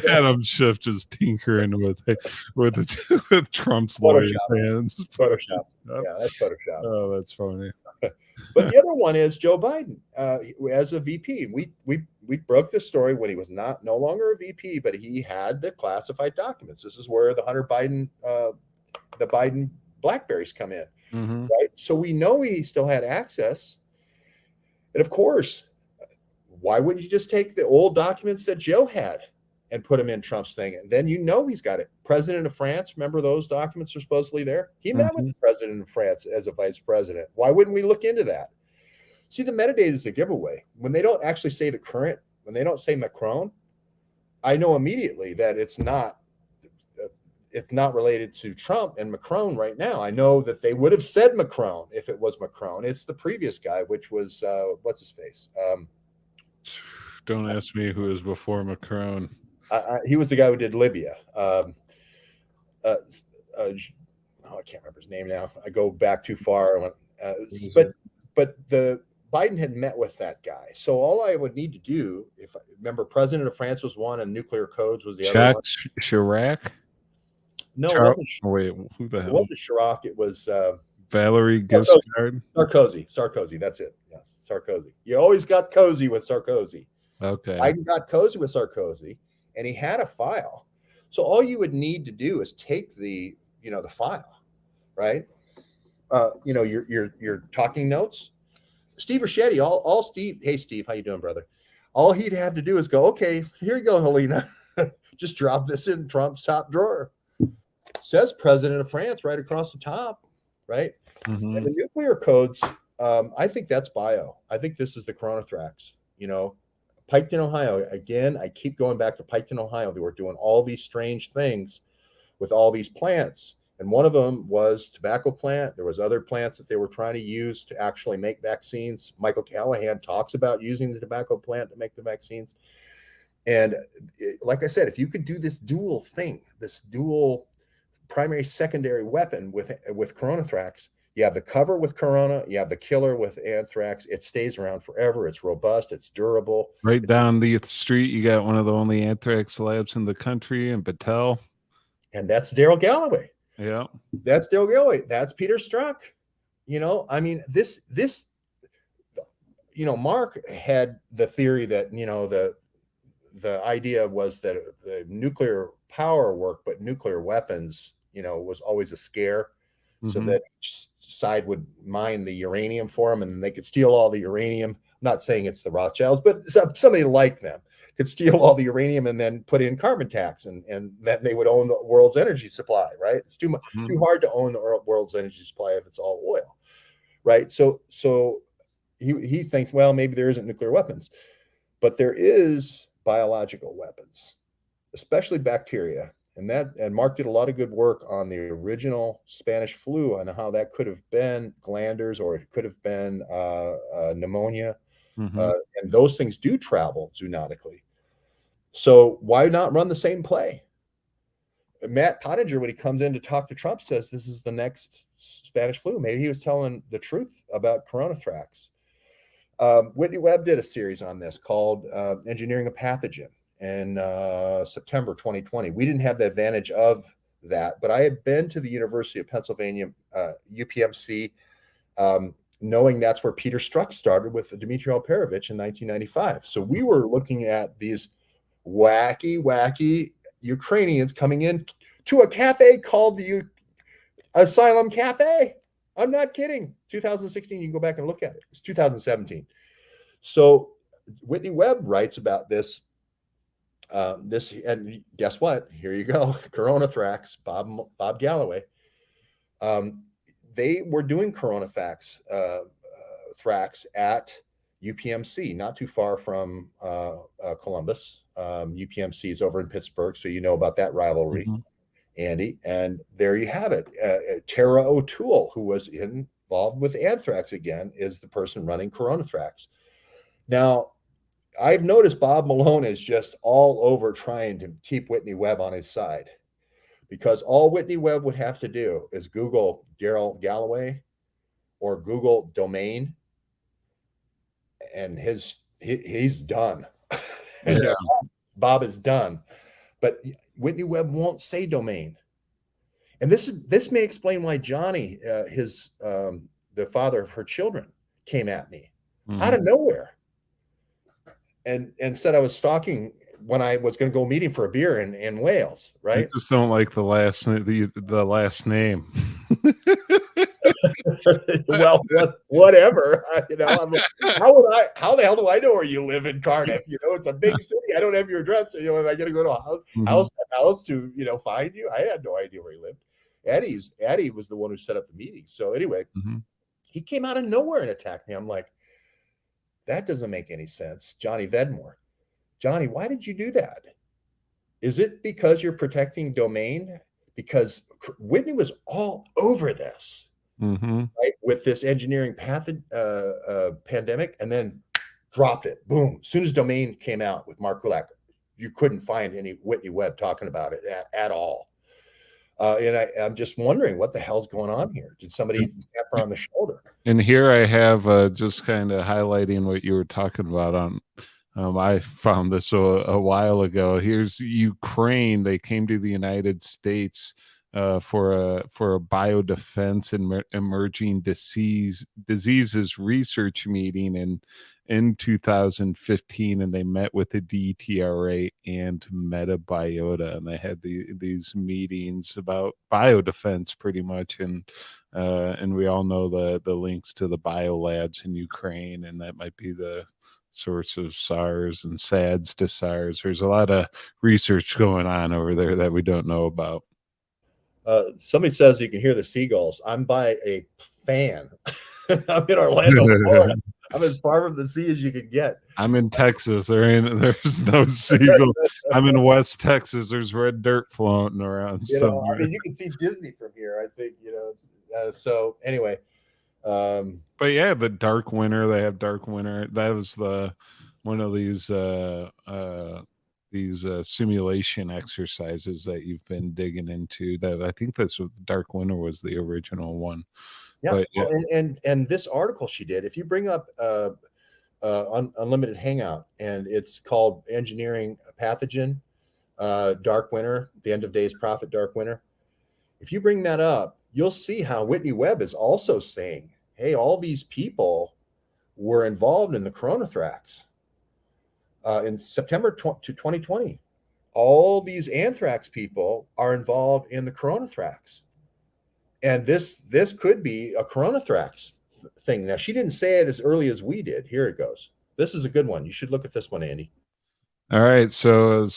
Adam Schiff just tinkering with Trump's lawyers' hands. Photoshop. Yeah, that's Photoshop. Oh, that's funny. But the other one is Joe Biden as a VP. We broke this story when he was no longer a VP, but he had the classified documents. This is where the Hunter Biden, the Biden BlackBerries come in, right? So we know he still had access. And of course, why wouldn't you just take the old documents that Joe had and put them in Trump's thing? And then he's got it. President of France, remember those documents are supposedly there? He met with the president of France as a vice president. Why wouldn't we look into that? See, the metadata is a giveaway. When they don't actually say the current, when they don't say Macron, I know immediately that it's not related to Trump and Macron right now. I know that they would have said Macron if it was Macron. It's the previous guy, which was, what's his face? Don't ask me who was before Macron. He was the guy who did Libya. I can't remember his name now. I go back too far. But the Biden had met with that guy. So all I would need to do, if I remember, President of France was one, and nuclear codes was the other one. Chirac? No, it wasn't. Wait, who the hell? It wasn't Chirac. It was Valerie Giscard. Sarkozy. That's it. Yes, Sarkozy. You always got cozy with Sarkozy. Okay. Biden got cozy with Sarkozy, and he had a file. So all you would need to do is take the file, right? Your talking notes. Steve Ricchetti, all Steve. Hey, Steve, how you doing, brother? All he'd have to do is go, okay, here you go, Helena. Just drop this in Trump's top drawer. Says President of France right across the top, right? And the nuclear codes, I think that's bio. I think this is the Coronathrax. Piketon, Ohio. Again, I keep going back to Piketon, Ohio. They were doing all these strange things with all these plants. And one of them was tobacco plant. There was other plants that they were trying to use to actually make vaccines. Michael Callahan talks about using the tobacco plant to make the vaccines. And like I said, if you could do this dual thing, this dual primary secondary weapon with Coronathrax, you have the cover with Corona, you have the killer with anthrax. It stays around forever. It's robust. It's durable. Right down the street, you got one of the only anthrax labs in the country in Battelle. And that's Darrell Galloway. Yeah. That's Darrell Galloway. That's Peter Strzok. I mean, this, Mark had the theory that, the idea was that the nuclear power worked, but nuclear weapons, was always a scare. So that each side would mine the uranium for them, and then they could steal all the uranium. I'm not saying it's the Rothschilds, but somebody like them could steal all the uranium and then put in carbon tax, and then they would own the world's energy supply, right? It's too hard to own the world's energy supply if it's all oil, right? So he thinks, well, maybe there isn't nuclear weapons, but there is biological weapons, especially bacteria. And Mark did a lot of good work on the original Spanish flu and how that could have been glanders, or it could have been pneumonia. And those things do travel zoonotically. So why not run the same play? Matt Pottinger, when he comes in to talk to Trump, says this is the next Spanish flu. Maybe he was telling the truth about Coronathrax. Whitney Webb did a series on this called Engineering a Pathogen in September 2020. We didn't have the advantage of that, but I had been to the University of Pennsylvania, UPMC, knowing that's where Peter Strzok started with Dmitry Alperovich in 1995. So we were looking at these wacky Ukrainians coming in to a cafe called the Asylum Cafe. I'm not kidding. 2016, you can go back and look at it. It's 2017. So Whitney Webb writes about this. And guess what? Here you go. Coronathrax, Bob Galloway. They were doing Coronathrax at UPMC, not too far from Columbus. UPMC is over in Pittsburgh, so you know about that rivalry, Andy. And there you have it. Tara O'Toole, who was involved with anthrax again, is the person running Coronathrax. Now, I've noticed Bob Malone is just all over trying to keep Whitney Webb on his side, because all Whitney Webb would have to do is Google Darrell Galloway or Google domain, and he's done. Yeah. Bob is done. But Whitney Webb won't say domain. And this may explain why Johnny, the father of her children, came at me out of nowhere and said I was stalking when I was going to go meet him for a beer in Wales, right? I just don't like the last name. Well, whatever. I'm like, how the hell do I know where you live in Cardiff? It's a big city. I don't have your address. Am I going to go to a house to, find you? I had no idea where he lived. Eddie was the one who set up the meeting. So anyway, he came out of nowhere and attacked me. I'm like, that doesn't make any sense. Johnny Vedmore. Johnny, why did you do that? Is it because you're protecting domain? Because Whitney was all over this, right? With this engineering pandemic, and then dropped it. Boom. As soon as domain came out with Mark Kulak, you couldn't find any Whitney Webb talking about it at all. And I'm just wondering what the hell's going on here. Did somebody tap her on the shoulder? And here I have just kind of highlighting what you were talking about on. I found this a while ago. Here's Ukraine. They came to the United States for a biodefense and emerging diseases research meeting in 2015, and they met with the DTRA and Metabiota, and they had these meetings about biodefense pretty much, and we all know the links to the biolabs in Ukraine, and that might be the source of SARS and SADS to SARS. There's a lot of research going on over there that we don't know about. Somebody says you can hear the seagulls. I'm by a fan. I'm in Orlando, Florida. I'm as far from the sea as you can get. I'm in Texas. There's no seagulls. I'm in West Texas. There's red dirt floating around. I mean, you can see Disney from here, I think, so anyway. But yeah, the Dark Winter, they have Dark Winter. That was one of these simulation exercises that you've been digging into. That I think that's what Dark Winter was, the original one. Yeah, but, yeah. And this article she did, if you bring up Unlimited Hangout, and it's called Engineering a Pathogen, Dark Winter, the End of Days Prophet, Dark Winter. If you bring that up, you'll see how Whitney Webb is also saying, hey, all these people were involved in the coronathrax in September 2020. All these anthrax people are involved in the coronathrax. And this could be a coronathrax thing. Now, she didn't say it as early as we did. Here it goes. This is a good one. You should look at this one, Andy. All right, so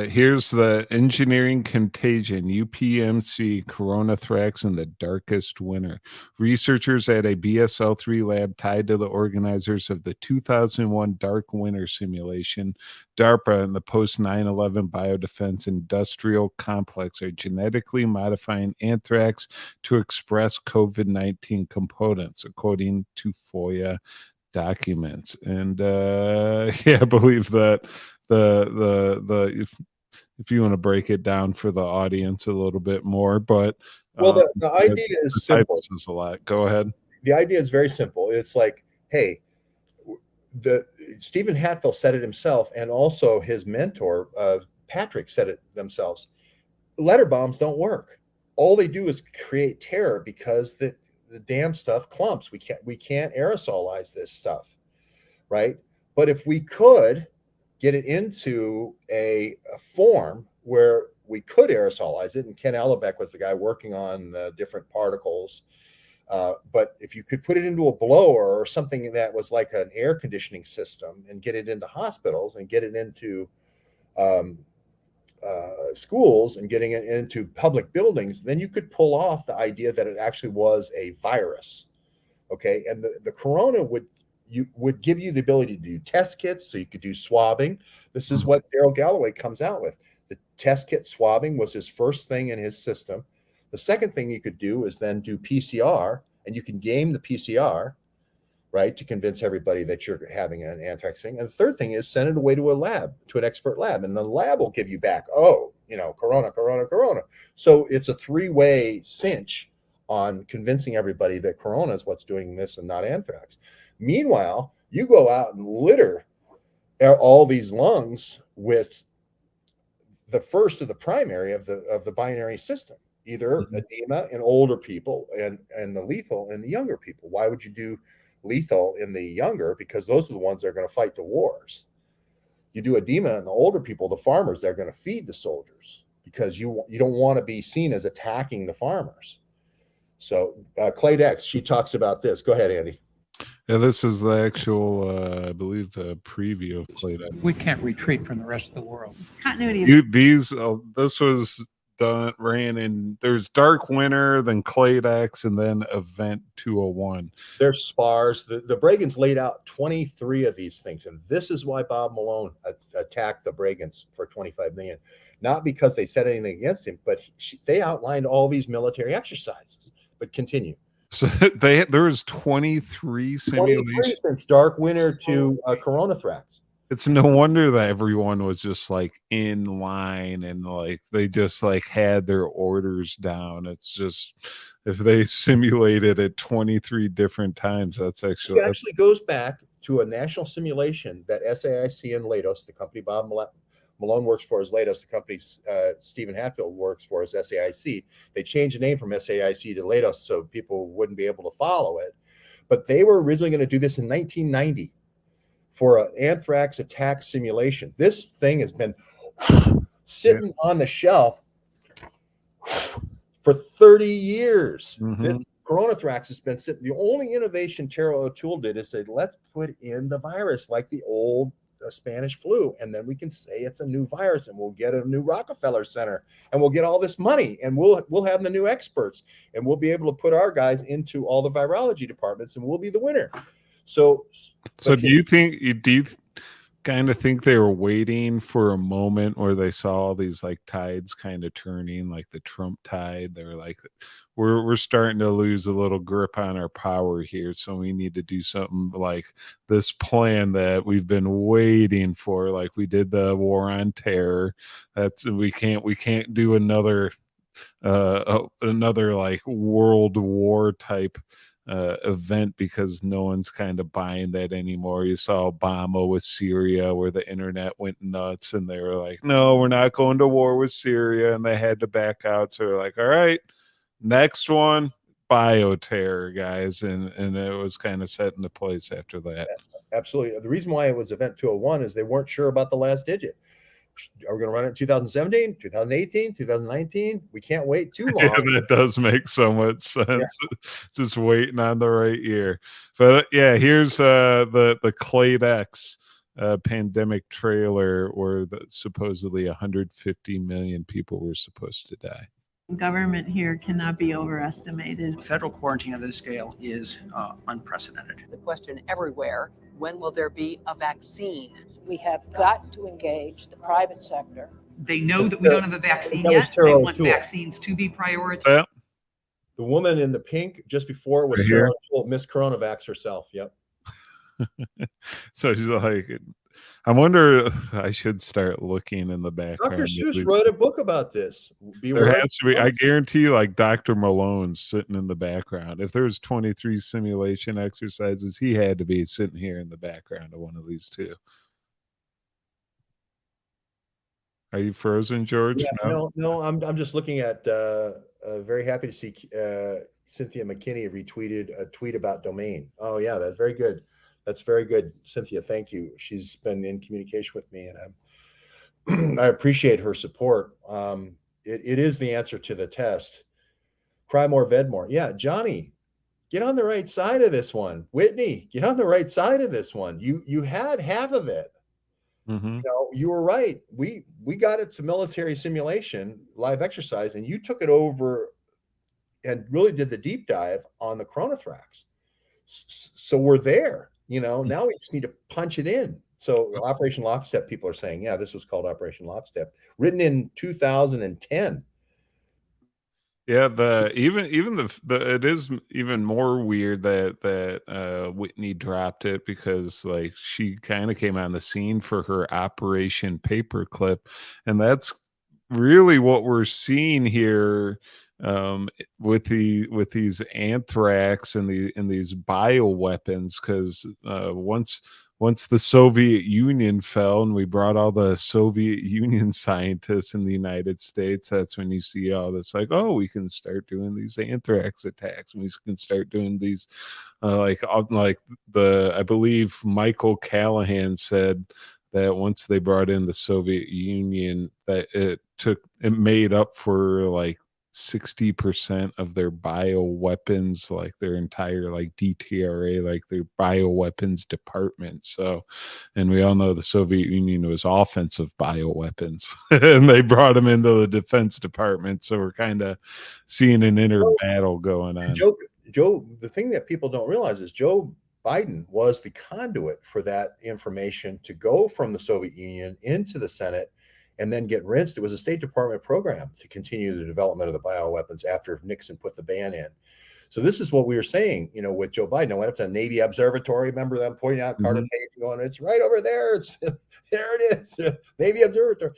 here's the engineering contagion, UPMC, coronathrax in the darkest winter. Researchers at a BSL-3 lab tied to the organizers of the 2001 Dark Winter simulation, DARPA, and the post-9/11 biodefense industrial complex are genetically modifying anthrax to express COVID-19 components, according to FOIA documents. And I believe that if you want to break it down for the audience a little bit more, but the idea is simple. A lot. Go ahead. The idea is very simple. It's like, hey, Stephen Hatfield said it himself, and also his mentor Patrick said it themselves. Letter bombs don't work. All they do is create terror because the damn stuff clumps. We can't aerosolize this stuff, right? But if we could get it into a form where we could aerosolize it, and Ken Allebeck was the guy working on the different particles. But if you could put it into a blower or something that was like an air conditioning system and get it into hospitals and get it into schools and getting it into public buildings, then you could pull off the idea that it actually was a virus. Okay. And the corona would give you the ability to do test kits, so you could do swabbing. This is what Darrell Galloway comes out with. The test kit swabbing was his first thing in his system. The second thing you could do is then do PCR, and you can game the PCR, right, to convince everybody that you're having an anthrax thing. And the third thing is send it away to a lab, to an expert lab, and the lab will give you back, corona. So it's a three-way cinch on convincing everybody that corona is what's doing this and not anthrax. Meanwhile, you go out and litter all these lungs with the first of the primary of the binary system, either edema in older people and the lethal in the younger people. Why would you do lethal in the younger? Because those are the ones that are going to fight the wars. You do edema in the older people, the farmers, they're going to feed the soldiers, because you don't want to be seen as attacking the farmers. So Clay Dex, she talks about this. Go ahead, Andy. Yeah, this is the actual, I believe, the preview of Clay Dex. We can't retreat from the rest of the world. Continuity. This was ran in, there's Dark Winter, then Clay Dex, and then Event 201. There's spars. The Bragans laid out 23 of these things, and this is why Bob Malone attacked the Bragans for 25 million. Not because they said anything against him, but they outlined all these military exercises. But continue. So there was 23 simulations since Dark Winter to Coronathrax. It's no wonder that everyone was just like in line and like they just like had their orders down. It's just, if they simulated it 23 different times, that's actually, it actually goes back to a national simulation that SAIC and Leidos, the company Bob Malone works for is Leidos, the company Stephen Hatfield works for is SAIC. They changed the name from SAIC to Leidos so people wouldn't be able to follow it. But they were originally going to do this in 1990 for an anthrax attack simulation. This thing has been sitting on the shelf for 30 years. This Coronathrax has been sitting. The only innovation Terra O'Toole did is say, let's put in the virus like the old Spanish flu, and then we can say it's a new virus, and we'll get a new Rockefeller Center, and we'll get all this money, and we'll have the new experts, and we'll be able to put our guys into all the virology departments, and we'll be the winner. So do you kind of think they were waiting for a moment where they saw all these like tides kind of turning, like the Trump tide? They were like, we're starting to lose a little grip on our power here, so we need to do something like this plan that we've been waiting for, like we did the war on terror. We can't do another like world war type event because no one's kind of buying that anymore. You saw Obama with Syria where the internet went nuts and they were like, no, we're not going to war with Syria, and they had to back out. So they're like, all right, next one, bioterror, guys, and it was kind of set into place after that. Absolutely. The reason why it was Event 201 is they weren't sure about the last digit. Are we going to run it in 2017, 2018, 2019? We can't wait too long. Yeah, that does make so much sense. Yeah. Just waiting on the right year. But yeah, here's the Clade X pandemic trailer where supposedly 150 million people were supposed to die. Government here cannot be overestimated. Federal quarantine of this scale is unprecedented. The question everywhere, when will there be a vaccine? We have got to engage the private sector. They know that we don't have a vaccine yet. They want vaccines to be prioritized. Yeah. The woman in the pink just before was Miss Coronavax herself. Yep. So she's like, I wonder, I should start looking in the background. Dr. Seuss wrote a book about this. There has to be, I guarantee, like Dr. Malone's sitting in the background. If there's 23 simulation exercises, he had to be sitting here in the background of one of these two. Are you frozen, George? Yeah, no, I'm just looking at, very happy to see Cynthia McKinney retweeted a tweet about domain. Oh yeah, that's very good. That's very good, Cynthia. Thank you. She's been in communication with me, and I appreciate her support. It is the answer to the test. Cry more, ved more. Yeah, Johnny, get on the right side of this one. Whitney, get on the right side of this one. You had half of it. Mm-hmm. You know, you were right. We got it to military simulation, live exercise, and you took it over and really did the deep dive on the Coronathrax. So we're there. You know, now we just need to punch it in. So Operation Lockstep, people are saying, yeah, this was called Operation Lockstep, written in 2010. Yeah, it is even more weird that Whitney dropped it, because like she kind of came on the scene for her Operation Paperclip, and that's really what we're seeing here with these anthrax and these bioweapons, because once the Soviet Union fell and we brought all the Soviet Union scientists in the United States, that's when you see all this like, oh, we can start doing these anthrax attacks, and we can start doing these like I believe Michael Callahan said that once they brought in the Soviet Union, that it made up for like 60% of their bioweapons, like their entire like DTRA, like their bioweapons department. So, and we all know the Soviet Union was offensive bioweapons, and they brought them into the defense department. So we're kind of seeing an inner battle going on. Joe, the thing that people don't realize is Joe Biden was the conduit for that information to go from the Soviet Union into the Senate and then get rinsed. It was a State Department program to continue the development of the bioweapons after Nixon put the ban in. So this is what we were saying, you know, with Joe Biden. I went up to the Navy Observatory. Remember them pointing out Carter Page going, it's right over there. It's there it is, Navy Observatory.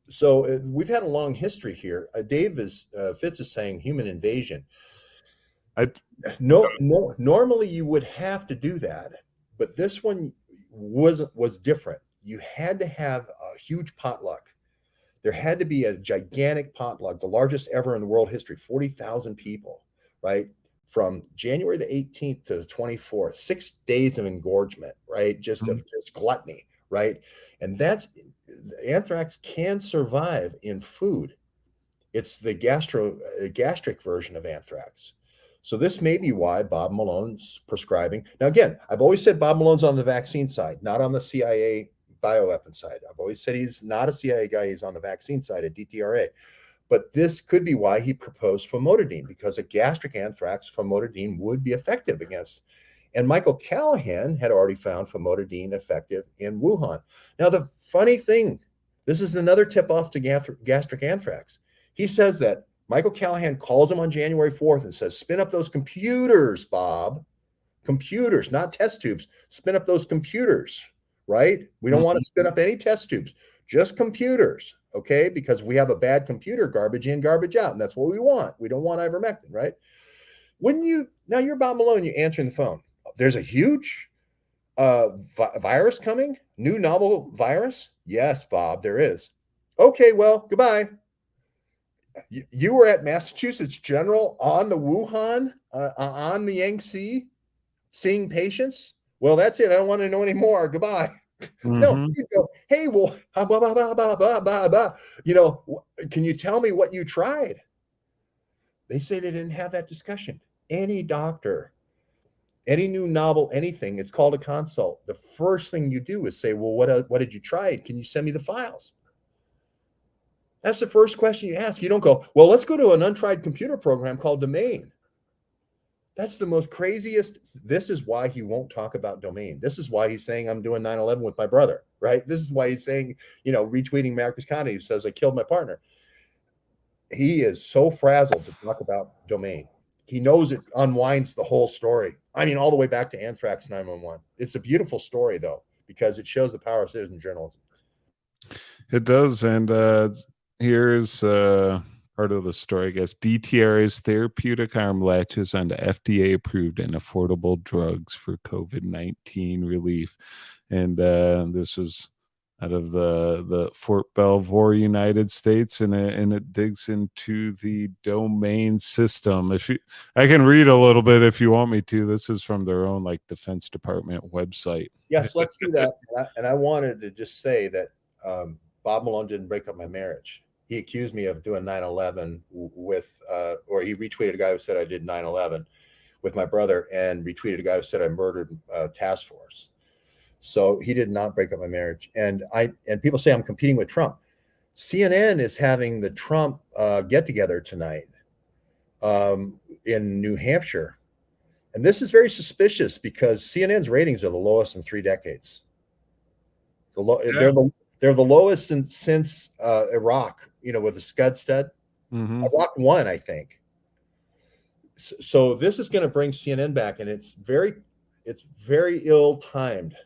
So we've had a long history here. Fitz is saying human invasion. Normally you would have to do that, but this one was different. You had to have a huge potluck. There had to be a gigantic potluck, the largest ever in the world history, 40,000 people, right? From January the 18th to the 24th, 6 days of engorgement, right? Just gluttony, right? And anthrax can survive in food. It's the gastric version of anthrax. So this may be why Bob Malone's prescribing. Now, again, I've always said Bob Malone's on the vaccine side, not on the CIA bioweapon side. I've always said he's not a CIA guy. He's on the vaccine side at DTRA. But this could be why he proposed famotidine, because a gastric anthrax, famotidine would be effective against. And Michael Callahan had already found famotidine effective in Wuhan. Now, the funny thing, this is another tip-off to gastric anthrax. He says that Michael Callahan calls him on January 4th and says, spin up those computers, Bob. Computers, not test tubes. Spin up those computers, right? We don't want to spin up any test tubes, just computers, okay? Because we have a bad computer, garbage in, garbage out, and that's what we want. We don't want ivermectin, right? Now you're Bob Malone, you're answering the phone. There's a huge virus coming, new novel virus? Yes, Bob, there is. Okay, well, goodbye. You were at Massachusetts General on the Wuhan, on the Yangtze, seeing patients. Well, that's it. I don't want to know anymore. Goodbye. No, you go, hey, well, you know, can you tell me what you tried? They say they didn't have that discussion. Any doctor, any new novel, anything, it's called a consult. The first thing you do is say, well, what did you try? Can you send me the files? That's the first question you ask. You don't go, well, let's go to an untried computer program called Domain. That's the most craziest. This is why he won't talk about Domain. This is why he's saying I'm doing 9/11 with my brother, right? This is why he's saying, you know, retweeting Marcus Conte, who says I killed my partner. He is so frazzled to talk about Domain. He knows it unwinds the whole story. I mean, all the way back to Anthrax 911. It's a beautiful story, though, because it shows the power of citizen journalism. It does, and here's part of the story, I guess. DTRA's therapeutic arm latches onto FDA-approved and affordable drugs for COVID-19 relief. And this was out of the Fort Belvoir, United States, and it digs into the Domain system. I can read a little bit if you want me to. This is from their own like Defense Department website. Yes, let's do that. And I wanted to just say that Bob Malone didn't break up my marriage. He accused me of doing 9/11 with, or he retweeted a guy who said I did 9/11 with my brother, and retweeted a guy who said I murdered task force. So he did not break up my marriage. And people say I'm competing with Trump. CNN is having the Trump get together tonight in New Hampshire, and this is very suspicious because CNN's ratings are the lowest in 3 decades. They're the lowest since Iraq, you know, with the Scud stud. Iraq won, I think. So this is going to bring CNN back, and it's very ill-timed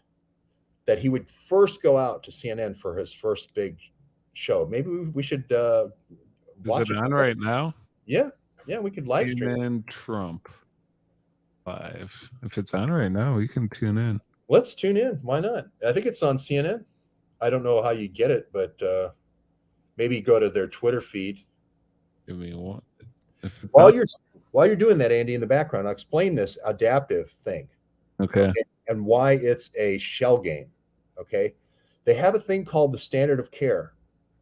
that he would first go out to CNN for his first big show. Maybe we should watch it on right now. Yeah, we could live stream. CNN Trump live. If it's on right now, we can tune in. Let's tune in. Why not? I think it's on CNN. I don't know how you get it, but maybe go to their Twitter feed. Give me one. While you're doing that, Andy, in the background, I'll explain this adaptive thing. Okay. And why it's a shell game. Okay. They have a thing called the standard of care.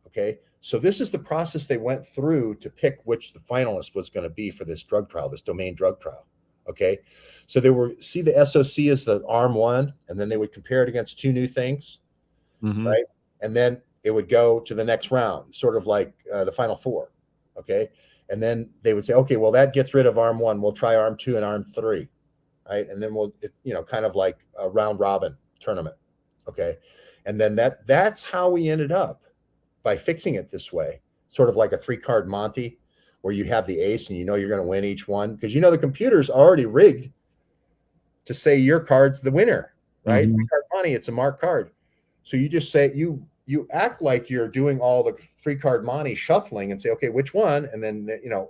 Okay. So this is the process they went through to pick which the finalist was going to be for this drug trial, this domain drug trial. Okay. So they were, see the SOC as the arm one, and then they would compare it against two new things. Right. And then it would go to the next round, sort of like the final four. Okay. And then they would say, okay, well, that gets rid of arm one. We'll try arm two and arm three. Right. And then we'll, kind of like a round robin tournament. Okay. And then that's how we ended up by fixing it this way, sort of like a 3-card Monte, where you have the ace and you're going to win each one. Because the computer's already rigged to say your card's the winner, right? 3-card Monte, it's a marked card. So you just say, you act like you're doing all the 3-card Monte shuffling and say, okay, which one? And then,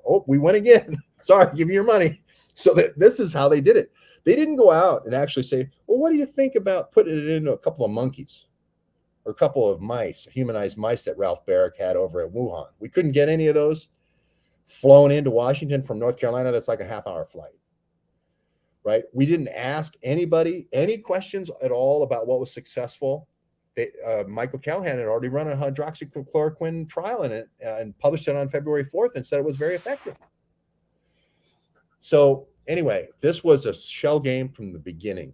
oh, we win again. Sorry, give me your money. So this is how they did it. They didn't go out and actually say, well, what do you think about putting it into a couple of monkeys or a couple of mice, humanized mice that Ralph Barrick had over at Wuhan? We couldn't get any of those flown into Washington from North Carolina. That's like a half-hour flight, right? We didn't ask anybody any questions at all about what was successful. Michael Callahan had already run a hydroxychloroquine trial in it and published it on February 4th and said it was very effective. So anyway, this was a shell game from the beginning,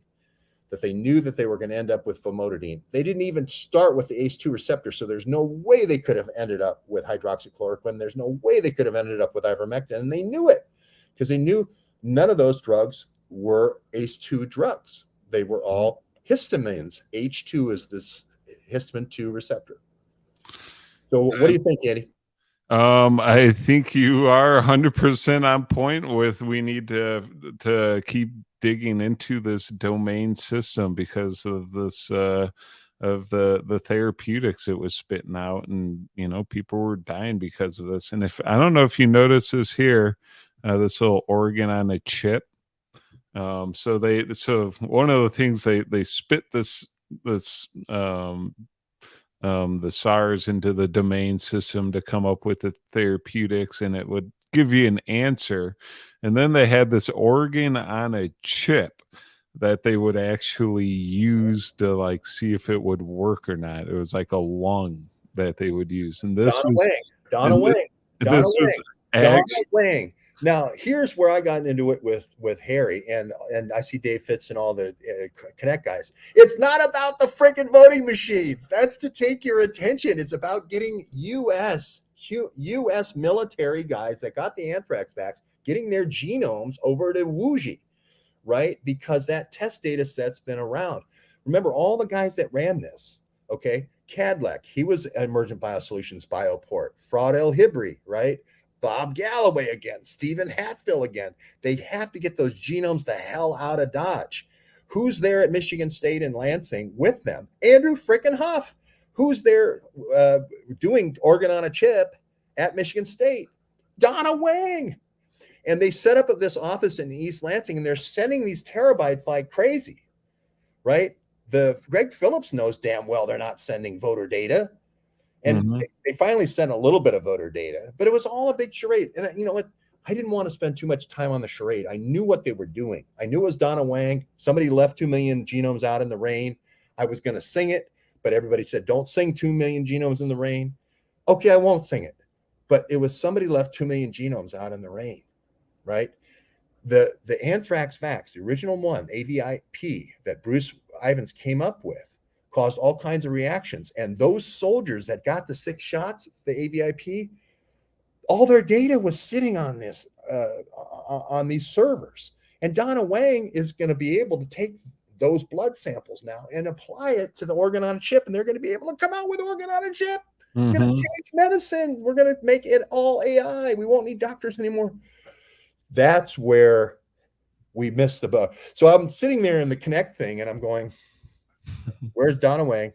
that they knew that they were going to end up with famotidine. They didn't even start with the ACE2 receptor, so there's no way they could have ended up with hydroxychloroquine. There's no way they could have ended up with ivermectin, and they knew it because they knew none of those drugs were ACE2 drugs. They were all histamines. H2 is this histamine 2 receptor. So what do you think, Andy? I think you are 100% on point with, we need to keep digging into this domain system because of this of the therapeutics it was spitting out, and people were dying because of this. And if I don't know if you notice this here, this little organ on a chip. So one of the things they spit the SARS into the domain system to come up with the therapeutics, and it would give you an answer. And then they had this organ on a chip that they would actually use to see if it would work or not. It was like a lung that they would use. And this Donna Wang. Now, here's where I got into it with Harry, and I see Dave Fitz and all the Connect guys. It's not about the freaking voting machines. That's to take your attention. It's about getting U.S. military guys that got the anthrax vax, getting their genomes over to Wuxi, right? Because that test data set's been around. Remember, all the guys that ran this, okay? Cadleck, he was Emergent Biosolutions Bioport. Fraud El Hibri, right? Bob Galloway again, Stephen Hatfield again. They have to get those genomes the hell out of Dodge. Who's there at Michigan State and Lansing with them? Andrew frickin' Huff. Who's there doing organ on a chip at Michigan State? Donna Wang. And they set up this office in East Lansing, and they're sending these terabytes like crazy, right? Greg Phillips knows damn well they're not sending voter data. And they finally sent a little bit of voter data, but it was all a big charade. And you know what? I didn't want to spend too much time on the charade. I knew what they were doing. I knew it was Donna Wang. Somebody left 2 million genomes out in the rain. I was going to sing it, but everybody said, don't sing 2 million genomes in the rain. Okay, I won't sing it. But it was somebody left 2 million genomes out in the rain, right? The anthrax vax, the original one, AVIP, that Bruce Ivins came up with, caused all kinds of reactions. And those soldiers that got the 6 shots, the AVIP, all their data was sitting on this, on these servers. And Donna Wang is going to be able to take those blood samples now and apply it to the organ on a chip. And they're going to be able to come out with organ on a chip. It's going to change medicine. We're going to make it all AI. We won't need doctors anymore. That's where we missed the boat. So I'm sitting there in the Connect thing and I'm going, where's Donna Wang?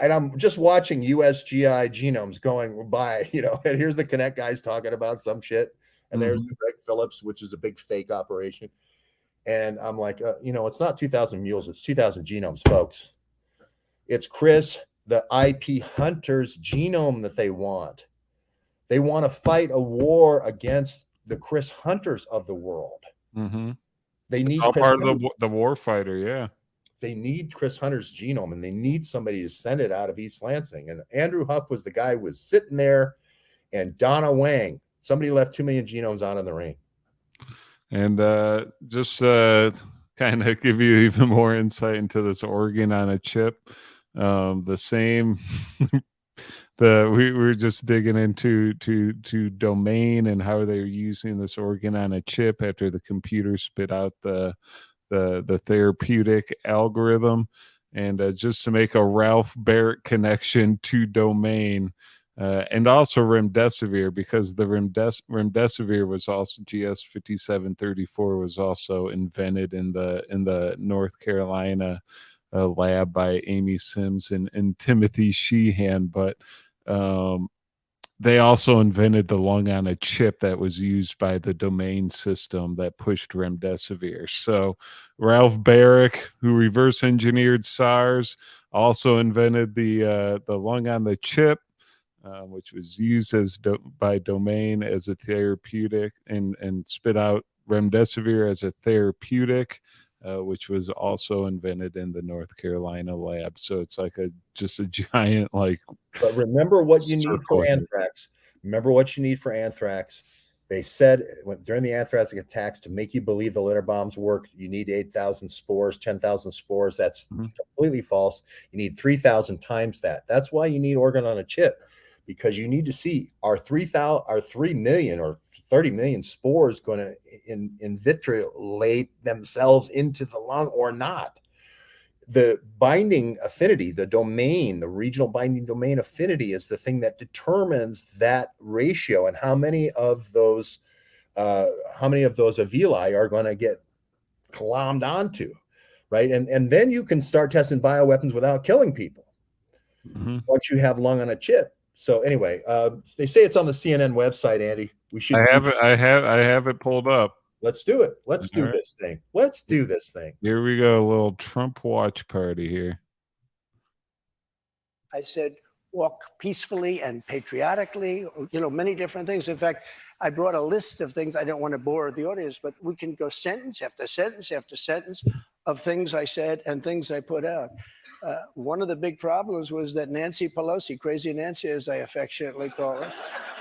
And I'm just watching USGI genomes going by, and here's the Connect guys talking about some shit. And there's the Greg Phillips, which is a big fake operation. And I'm like, it's not 2,000 mules, it's 2,000 genomes, folks. It's Chris, the IP hunter's genome that they want. They want to fight a war against the Chris Hunters of the world. Mm-hmm. They need all Chris part Hunters. of the war fighter, yeah. They need Chris Hunter's genome, and they need somebody to send it out of East Lansing. And Andrew Huff was the guy who was sitting there, and Donna Wang, somebody left 2 million genomes out in the rain. And just kind of give you even more insight into this organ on a chip. The same we were just digging into to domain and how they're using this organ on a chip after the computer spit out the therapeutic algorithm. And just to make a Ralph Barrett connection to domain, and also remdesivir, because the remdesivir was also GS5734 was also invented in the North Carolina lab by Amy Sims and Timothy Sheehan, but they also invented the lung on a chip that was used by the domain system that pushed remdesivir. So Ralph Barrick, who reverse engineered SARS, also invented the lung on the chip, which was used by domain as a therapeutic, and spit out remdesivir as a therapeutic, which was also invented in the North Carolina lab. So it's like just a giant like. But remember what you need for anthrax. Remember what you need for anthrax. They said during the anthrax attacks, to make you believe the litter bombs work, you need 8,000 spores, 10,000 spores. That's completely false. You need 3,000 times that. That's why you need organ on a chip, because you need to see are 3 million or 30 million spores going to infiltrate themselves into the lung or not. The binding affinity, the domain, the regional binding domain affinity is the thing that determines that ratio and how many of those alveoli are going to get glommed onto, right? And then you can start testing bioweapons without killing people once you have lung on a chip. So anyway, they say it's on the CNN website, Andy. We should. I have it pulled up. Let's do it. Let's do this thing. Let's do this thing. Here we go. A little Trump watch party here. I said, walk peacefully and patriotically, many different things. In fact, I brought a list of things. I don't want to bore the audience, but we can go sentence after sentence after sentence of things I said and things I put out. One of the big problems was that Nancy Pelosi, Crazy Nancy, as I affectionately call her,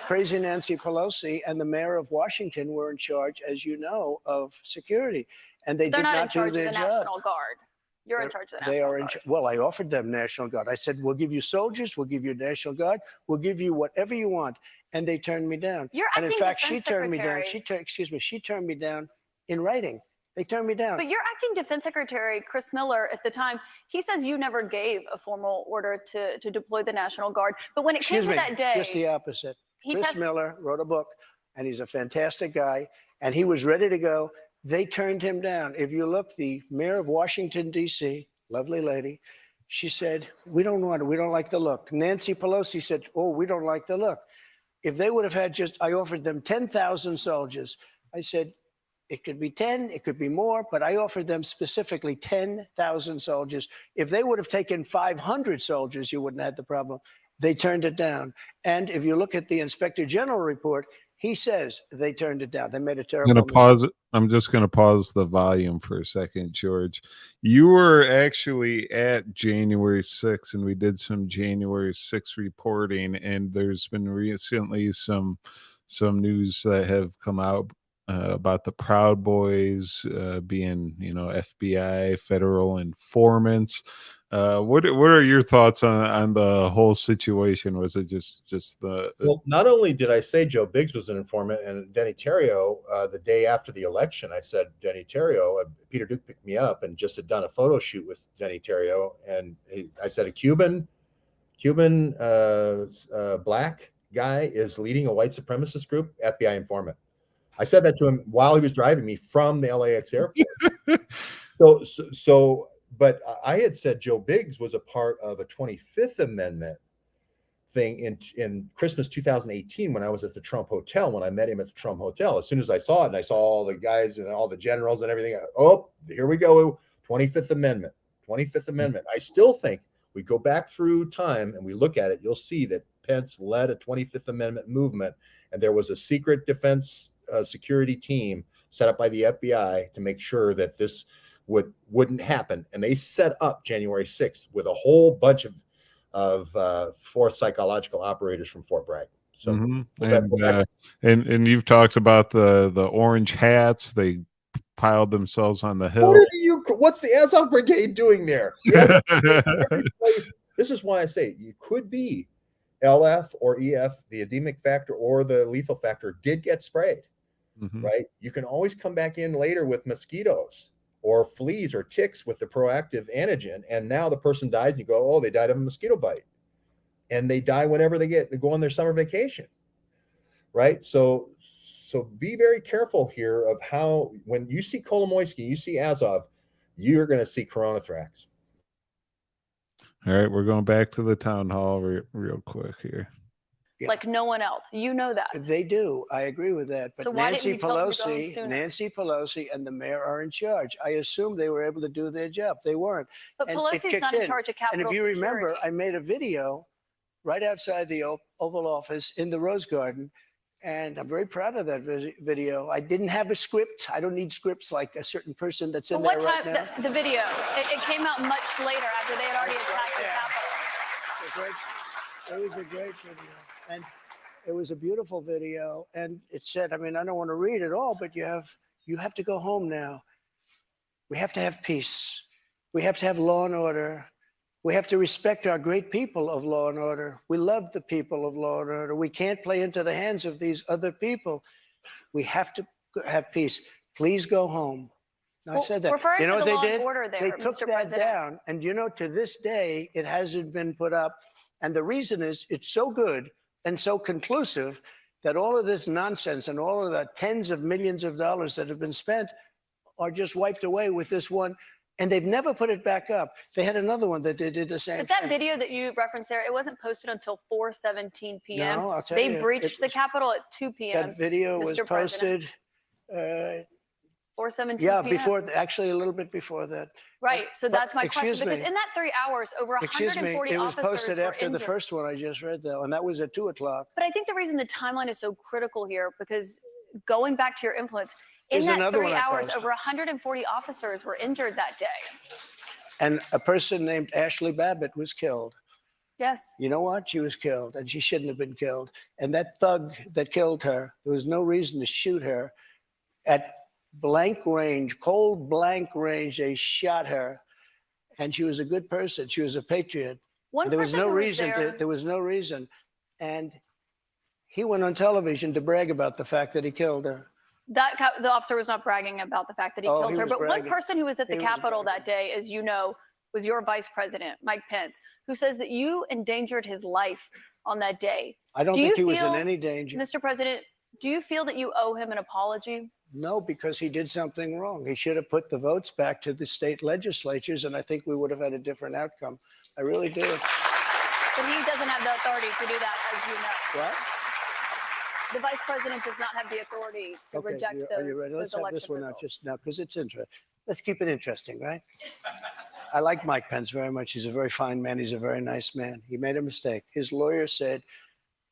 Crazy Nancy Pelosi and the mayor of Washington were in charge, as you know, of security. And they did not do their job. They're not in charge of the National Guard. You're in charge of the National Guard. They are in charge. Well, I offered them National Guard. I said, we'll give you soldiers, we'll give you National Guard, we'll give you whatever you want. And they turned me down. And in fact, she turned me down. She turned me down in writing. They turned me down. But your acting defense secretary, Chris Miller, at the time, he says you never gave a formal order to deploy the National Guard. But when it came to that day, just the opposite. Chris Miller wrote a book, and he's a fantastic guy, and he was ready to go. They turned him down. If you look, the mayor of Washington, D.C., lovely lady, she said, we don't want it. We don't like the look. Nancy Pelosi said, oh, we don't like the look. If they would have had I offered them 10,000 soldiers. I said, it could be 10, it could be more, but I offered them specifically 10,000 soldiers. If they would have taken 500 soldiers, you wouldn't have had the problem. They turned it down. And if you look at the Inspector General report, he says they turned it down. They made a terrible mistake. I'm just going to pause the volume for a second, George. You were actually at January 6th, and we did some January 6th reporting, and there's been recently some news that have come out about the Proud Boys being, FBI federal informants. What are your thoughts on the whole situation? Was it just the? Well, not only did I say Joe Biggs was an informant, and Denny Terrio, the day after the election, I said Denny Terrio. Peter Duke picked me up and just had done a photo shoot with Denny Terrio, and I said a Cuban black guy is leading a white supremacist group, FBI informant. I said that to him while he was driving me from the LAX airport. But I had said Joe Biggs was a part of a 25th Amendment thing in Christmas 2018 when I was at the Trump Hotel, when I met him at the Trump Hotel. As soon as I saw it and I saw all the guys and all the generals and everything, oh, here we go, 25th Amendment. I still think we go back through time and we look at it, you'll see that Pence led a 25th Amendment movement, and there was a secret defense security team set up by the FBI to make sure that this wouldn't happen. And they set up January 6th with a whole bunch of fourth psychological operators from Fort Bragg. So, and you've talked about the orange hats. They piled themselves on the hill. What's the Azov Brigade doing there? Yeah, this is why I say you could be LF or EF, the edemic factor or the lethal factor did get sprayed, right? You can always come back in later with mosquitoes or fleas or ticks with the proactive antigen, and now the person dies and you go, oh, they died of a mosquito bite. And they die whenever they go on their summer vacation, right? So be very careful here of how, when you see Kolomoisky, you see Azov, you're going to see coronathrax. All right, we're going back to the town hall real quick here. Yeah. Like no one else. You know that. They do. I agree with that. But so why Nancy didn't you tell them to go home sooner? Nancy Pelosi and the mayor are in charge. I assume they were able to do their job. They weren't. But Pelosi's not in charge of Capitol And if you security. remember, I made a video right outside the Oval Office in the Rose Garden. And I'm very proud of that video. I didn't have a script. I don't need scripts like a certain person that's in there right now. The video, it came out much later after they had already attacked the Capitol. It was a great video. And it was a beautiful video. And it said, I mean, I don't want to read it all, but you have to go home now. We have to have peace. We have to have law and order. We have to respect our great people of law and order. We love the people of law and order. We can't play into the hands of these other people. We have to have peace. Please go home. I said that. You know what they did? They took that down. And you know, to this day, it hasn't been put up. And the reason is it's so good and so conclusive that all of this nonsense and all of the tens of millions of dollars that have been spent are just wiped away with this one. And they've never put it back up. They had another one that they did the same thing. But that video that you referenced there, it wasn't posted until 4:17 p.m. No, I'll tell you. They breached the Capitol at 2 p.m. That video was posted 4:17 yeah, p.m. before, actually a little bit before that. Right, so that's my question. Excuse me. Because in that 3 hours, over 140 it was officers posted after were the injured. first one I just read, though, and that was at 2 o'clock. But I think the reason the timeline is so critical here, because going back to your influence, in There's that another 3 one I hours, posted. over 140 officers were injured that day. And a person named Ashley Babbitt was killed. Yes. You know what? She was killed, and she shouldn't have been killed. And that thug that killed her, there was no reason to shoot her. At blank range, cold blank range, they shot her. And she was a good person. She was a patriot. There was no reason. There was no reason. And he went on television to brag about the fact that he killed her. The officer was not bragging about the fact that he killed her. But bragging. one person who was at the Capitol that day, as you know, was your vice president, Mike Pence, who says that you endangered his life on that day. I don't think he was in any danger. Mr. President, do you feel that you owe him an apology? No, because he did something wrong. He should have put the votes back to the state legislatures, and I think we would have had a different outcome. I really do. But he doesn't have the authority to do that, as you know. What? The vice president does not have the authority to reject those. Are you ready? Let's have this one out results. just now, because it's interesting. Let's keep it interesting, right? I like Mike Pence very much. He's a very fine man. He's a very nice man. He made a mistake. His lawyer said,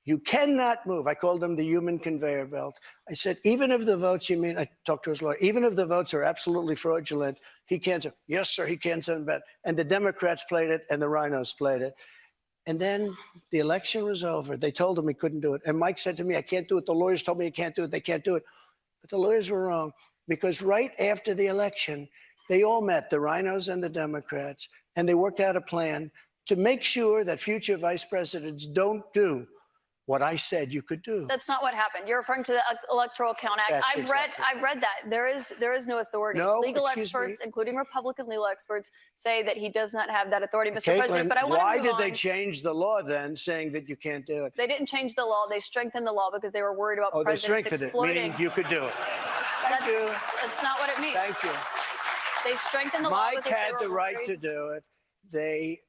you cannot move. I called him the human conveyor belt. I said, even if the votes, I talked to his lawyer, even if the votes are absolutely fraudulent, he can't say, yes, sir, he can't send back. And the Democrats played it and the rhinos played it. And then the election was over. They told him he couldn't do it. And Mike said to me, I can't do it. The lawyers told me he can't do it. They can't do it. But the lawyers were wrong, because right after the election, they all met, the rhinos and the Democrats, and they worked out a plan to make sure that future vice presidents don't do what I said you could do. That's not what happened. You're referring to the Electoral Count Act. I've read that. There is no authority. No, legal experts, including Republican legal experts, say that he does not have that authority, Mr. President. But I want to why move did on. they change the law then, saying that you can't do it? They didn't change the law. They strengthened the law because they were worried about they presidents strengthened exploiting. it, meaning you could do it. That's not what it means. Thank you. They strengthened the law Mike because had they the were right worried. to do it. They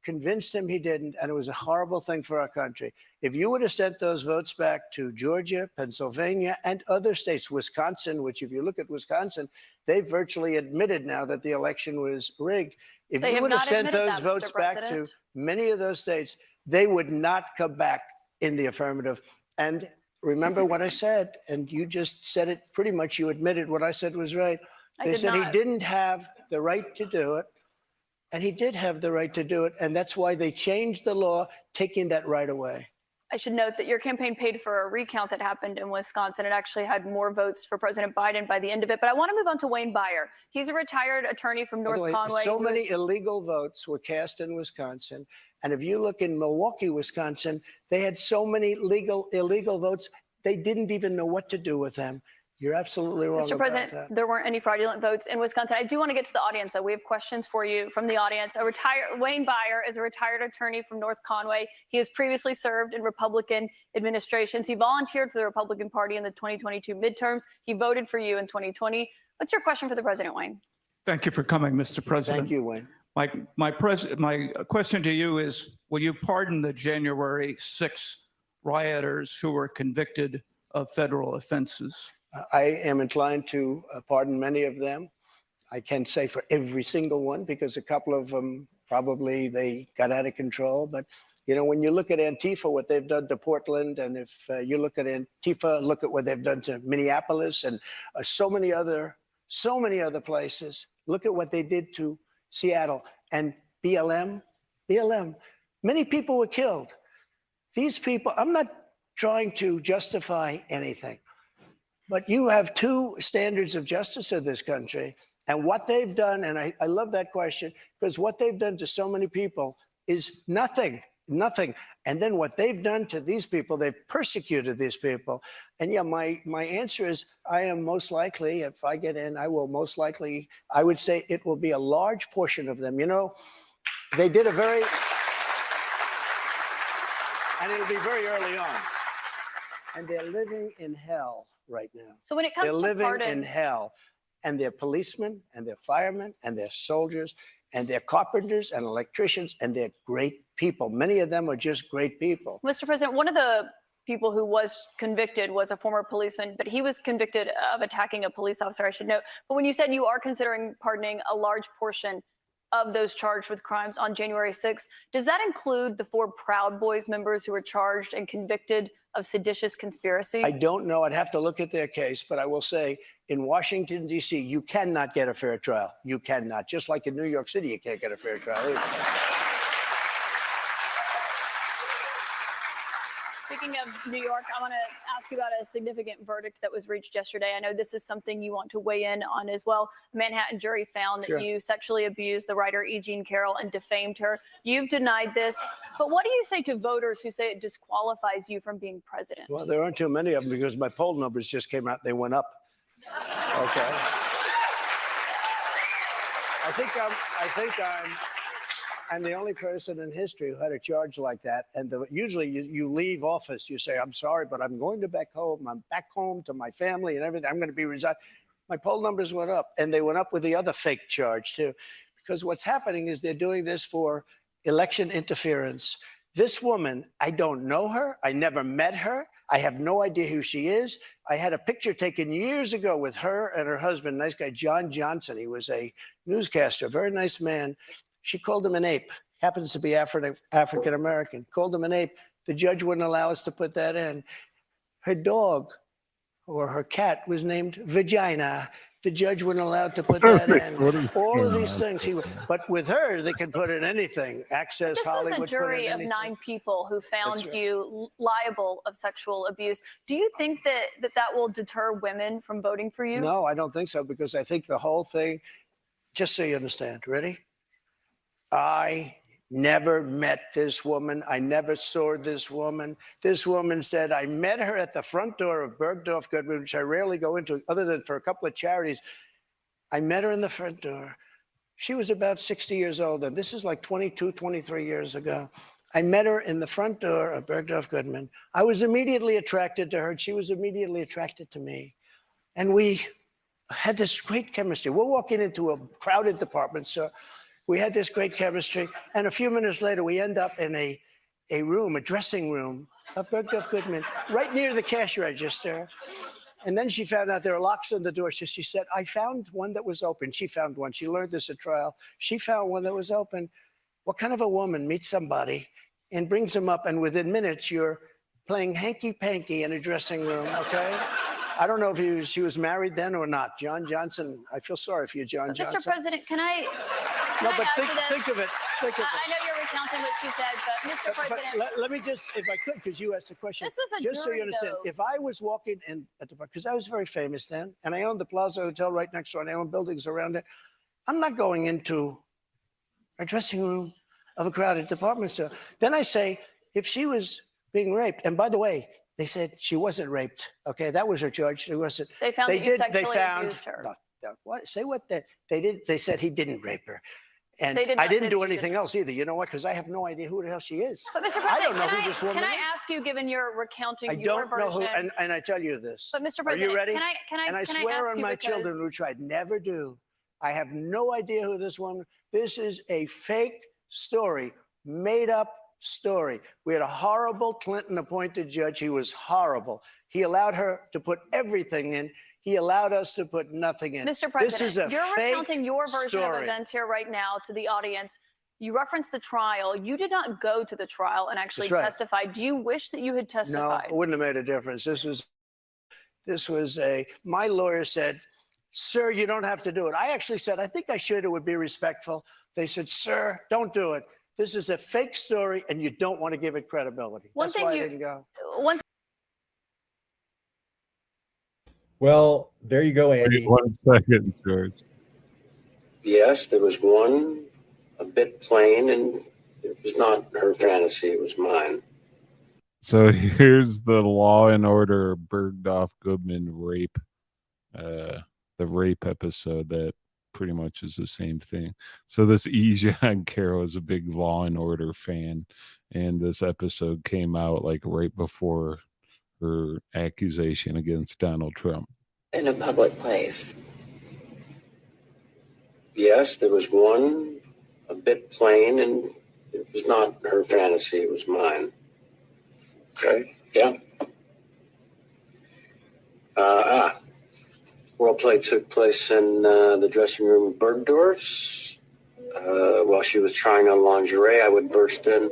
convinced him he didn't, and it was a horrible thing for our country. If you would have sent those votes back to Georgia, Pennsylvania, and other states, Wisconsin, which if you look at Wisconsin, they virtually admitted now that the election was rigged. If you would have sent those votes back to many of those states, they would not come back in the affirmative. And remember what I said, and you just said it pretty much, you admitted what I said was right. They said he didn't have the right to do it. And he did have the right to do it. And that's why they changed the law, taking that right away. I should note that your campaign paid for a recount that happened in Wisconsin. It actually had more votes for President Biden by the end of it. But I want to move on to Wayne Byer. He's a retired attorney from North Conway. So many illegal votes were cast in Wisconsin. And if you look in Milwaukee, Wisconsin, they had so many illegal votes, they didn't even know what to do with them. You're absolutely wrong. Mr. President, there weren't any fraudulent votes in Wisconsin. I do want to get to the audience, though. We have questions for you from the audience. Wayne Byer is a retired attorney from North Conway. He has previously served in Republican administrations. He volunteered for the Republican Party in the 2022 midterms. He voted for you in 2020. What's your question for the president, Wayne? Thank you for coming, Mr. President. Thank you, Wayne. My question to you is, will you pardon the January 6 rioters who were convicted of federal offenses? I am inclined to pardon many of them. I can't say for every single one, because a couple of them probably they got out of control. But, you know, when you look at Antifa, what they've done to Portland, and if you look at Antifa, look at what they've done to Minneapolis and so many other places. Look at what they did to Seattle and BLM. Many people were killed. These people, I'm not trying to justify anything. But you have two standards of justice in this country, and what they've done, and I love that question, because what they've done to so many people is nothing. And then what they've done to these people, they've persecuted these people. And yeah, my answer is, I am most likely, if I get in, I will most likely, I would say it will be a large portion of them. You know, they did a very, and it'll be very early on. And they're living in hell right now. So when it comes to pardons, they're living in pardons, hell. And they're policemen, and they're firemen, and they're soldiers, and they're carpenters and electricians, and they're great people. Many of them are just great people. Mr. President, one of the people who was convicted was a former policeman, but he was convicted of attacking a police officer, I should note. But when you said you are considering pardoning a large portion of those charged with crimes on January 6th, does that include the 4 Proud Boys members who were charged and convicted of seditious conspiracy? I don't know. I'd have to look at their case, but I will say in Washington, D.C., you cannot get a fair trial. You cannot. Just like in New York City, you can't get a fair trial either. Speaking of New York, I want to ask you about a significant verdict that was reached yesterday. I know this is something you want to weigh in on as well. A Manhattan jury found that you sexually abused the writer E. Jean Carroll and defamed her. You've denied this, but what do you say to voters who say it disqualifies you from being president? Well, there aren't too many of them because my poll numbers just came out. They went up. Okay. I think I'm the only person in history who had a charge like that. And usually you leave office, you say, I'm sorry, but I'm going to back home. I'm back home to my family and everything. I'm going to be resigned. My poll numbers went up, and they went up with the other fake charge too. Because what's happening is they're doing this for election interference. This woman, I don't know her. I never met her. I have no idea who she is. I had a picture taken years ago with her and her husband, nice guy, John Johnson. He was a newscaster, very nice man. She called him an ape, happens to be African-American, called him an ape. The judge wouldn't allow us to put that in. Her dog or her cat was named Vagina. The judge wouldn't allow to put that in. All of these things. But with her, they can put in anything. Access, Hollywood. This was a jury of 9 people who found you liable of sexual abuse. Do you think that will deter women from voting for you? No, I don't think so, because I think the whole thing, just so you understand, ready? I never met this woman. I never saw this woman. This woman said, I met her at the front door of Bergdorf Goodman, which I rarely go into other than for a couple of charities. I met her in the front door. She was about 60 years old, and this is like 22, 23 years ago. I met her in the front door of Bergdorf Goodman. I was immediately attracted to her, and she was immediately attracted to me. And we had this great chemistry. We're walking into a crowded department store. We had this great chemistry. And a few minutes later, we end up in a room, a dressing room of Bergdorf Goodman, right near the cash register. And then she found out there were locks on the door. So she said, I found one that was open. She found one. She learned this at trial. She found one that was open. What kind of a woman meets somebody and brings them up, and within minutes, you're playing hanky-panky in a dressing room, okay? I don't know if she was married then or not. John Johnson, I feel sorry for you, John Johnson. Mr. President, can I think of it. Think of it. I know you're recounting what she said, but Mr. President. But let me just, if I could, because you asked the question. This was a just so you understand, though. if I was walking in at the park, because I was very famous then, and I owned the Plaza Hotel right next door, and I owned buildings around it, I'm not going into a dressing room of a crowded department store. Then I say, if she was being raped, and by the way, they said she wasn't raped. Okay, that was her charge. It wasn't. They found that you sexually abused her. What? Say what? They did. They said he didn't rape her, and They did I not didn't say do that you anything else either. You know what? Because I have no idea who the hell she is. But Mr. President, I don't know who this woman can I is. ask you, given your recounting I your don't know version? who, and I tell you this. But Mr. Are President, you ready? can I ask on my because children, which I'd never do. I have no idea who this woman. This is a fake story, made up story. We had a horrible Clinton-appointed judge. He was horrible. He allowed her to put everything in. He allowed us to put nothing in. Mr. President, this is a you're fake recounting your version story. of events here right now to the audience. You referenced the trial. You did not go to the trial and actually That's right. testify. Do you wish that you had No, testified? it wouldn't have made a difference. My lawyer said, sir, you don't have to do it. I actually said, I think I should. It would be respectful. They said, sir, don't do it. This is a fake story, and you don't want to give it credibility. That's why I didn't go. Well, there you go, Andy. Wait 1 second, George. Yes, there was one, a bit plain, and it was not her fantasy, it was mine. So here's the Law and Order Bergdorf Goodman rape, the rape episode that pretty much is the same thing. So this Ejon Carroll is a big Law and Order fan, and this episode came out like right before her accusation against Donald Trump. In a public place. Yes, there was one, a bit plain, and it was not her fantasy, it was mine. Okay, yeah. Role play took place in the dressing room of Bergdorf's. While she was trying on lingerie, I would burst in.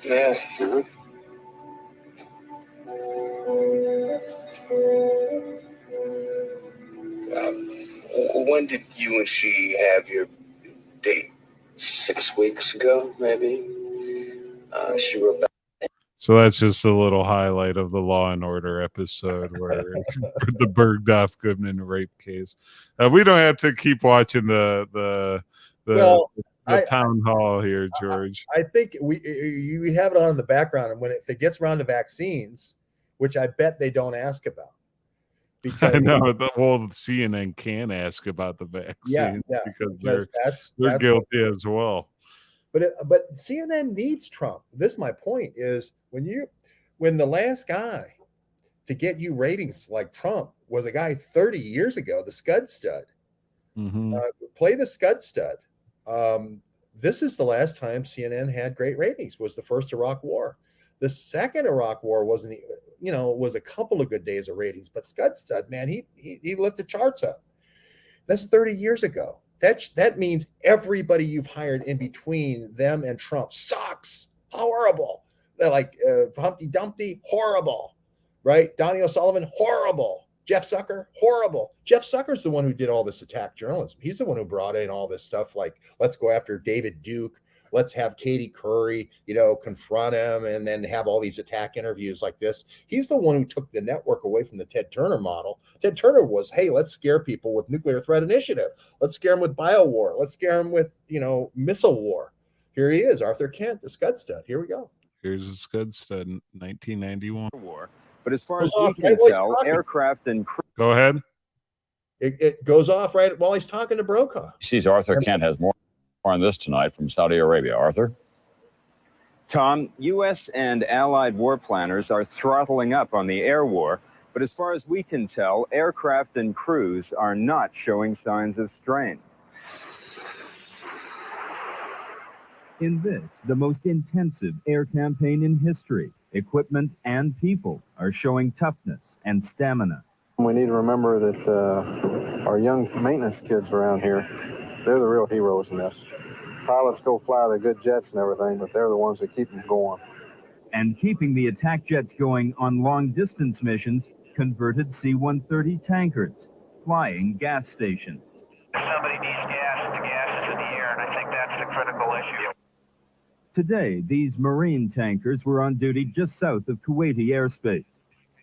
Yeah. Mm-hmm. When did you and she have your date? 6 weeks ago, maybe. She wrote back. So that's just a little highlight of the Law and Order episode where the Bergdorf Goodman rape case. We don't have to keep watching the town hall here, George. I think we have it on in the background, and if it gets around to vaccines, which I bet they don't ask about. Because I know, CNN can ask about the vaccines because they're guilty as well. But CNN needs Trump. This is my point: is when the last guy to get you ratings like Trump was a guy 30 years ago, the Scud Stud. Mm-hmm. Play the Scud Stud. This is the last time CNN had great ratings. Was the first Iraq War. The second Iraq War was a couple of good days of ratings, but Scud Stud, man, he lifted the charts up. That's 30 years ago. That means everybody you've hired in between them and Trump sucks. Horrible. They're like Humpty Dumpty, horrible. Right? Donnie O'Sullivan, horrible. Jeff Zucker, horrible. Jeff Zucker's the one who did all this attack journalism. He's the one who brought in all this stuff like, let's go after David Duke. Let's have Katie Curry, confront him and then have all these attack interviews like this. He's the one who took the network away from the Ted Turner model. Ted Turner was, hey, let's scare people with nuclear threat initiative. Let's scare them with biowar. Let's scare them with, missile war. Here he is, Arthur Kent, the Scud Stud. Here we go. Here's a Scud Stud in 1991. War. But as far as we can tell, aircraft and crew. Go ahead. It goes off right while he's talking to Brokaw. Sees Arthur Kent has more on this tonight from Saudi Arabia. Arthur? Tom, U.S. and allied war planners are throttling up on the air war But as far as we can tell, aircraft and crews are not showing signs of strain. In this, the most intensive air campaign in history, equipment and people are showing toughness and stamina. We need to remember that our young maintenance kids around here, they're the real heroes in this. Pilots go fly the good jets and everything, but they're the ones that keep them going. And keeping the attack jets going on long-distance missions, converted C-130 tankers, flying gas stations. If somebody needs gas, the gas is in the air, and I think that's the critical issue. Today, these Marine tankers were on duty just south of Kuwaiti airspace.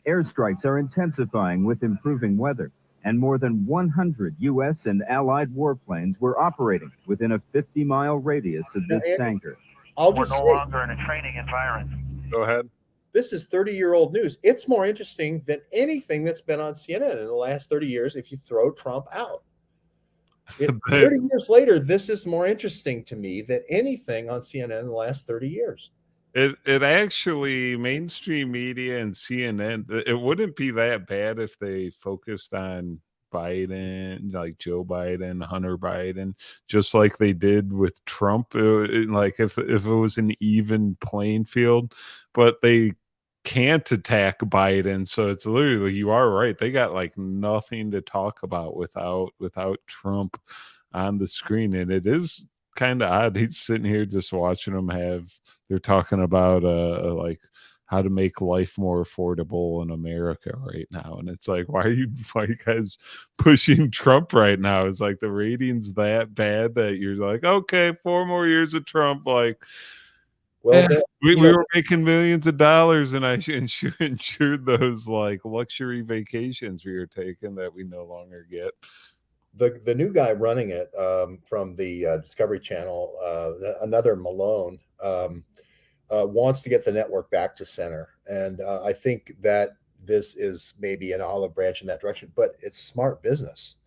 Airstrikes are intensifying with improving weather, and more than 100 U.S. and Allied warplanes were operating within a 50-mile radius of this tanker. I'll just say, We're no longer in a training environment. Go ahead. This is 30-year-old news. It's more interesting than anything that's been on CNN in the last 30 years if you throw Trump out. 30 years later, this is more interesting to me than anything on CNN in the last 30 years. It actually, mainstream media and CNN, it wouldn't be that bad if they focused on Biden, like Joe Biden, Hunter Biden, just like they did with Trump. Like if it was an even playing field, but they can't attack Biden, so it's literally, you are right, they got like nothing to talk about without Trump on the screen, and it is kind of odd. He's sitting here just watching them they're talking about like how to make life more affordable in America right now, and it's like, why are you guys pushing Trump right now? It's like the ratings that bad that you're like, okay, 4 more years of Trump, like, well, we were making millions of dollars, and I insured those like luxury vacations we were taking that we no longer get. The new guy running it from the Discovery Channel, another Malone, wants to get the network back to center, and I think that this is maybe an olive branch in that direction, but it's smart business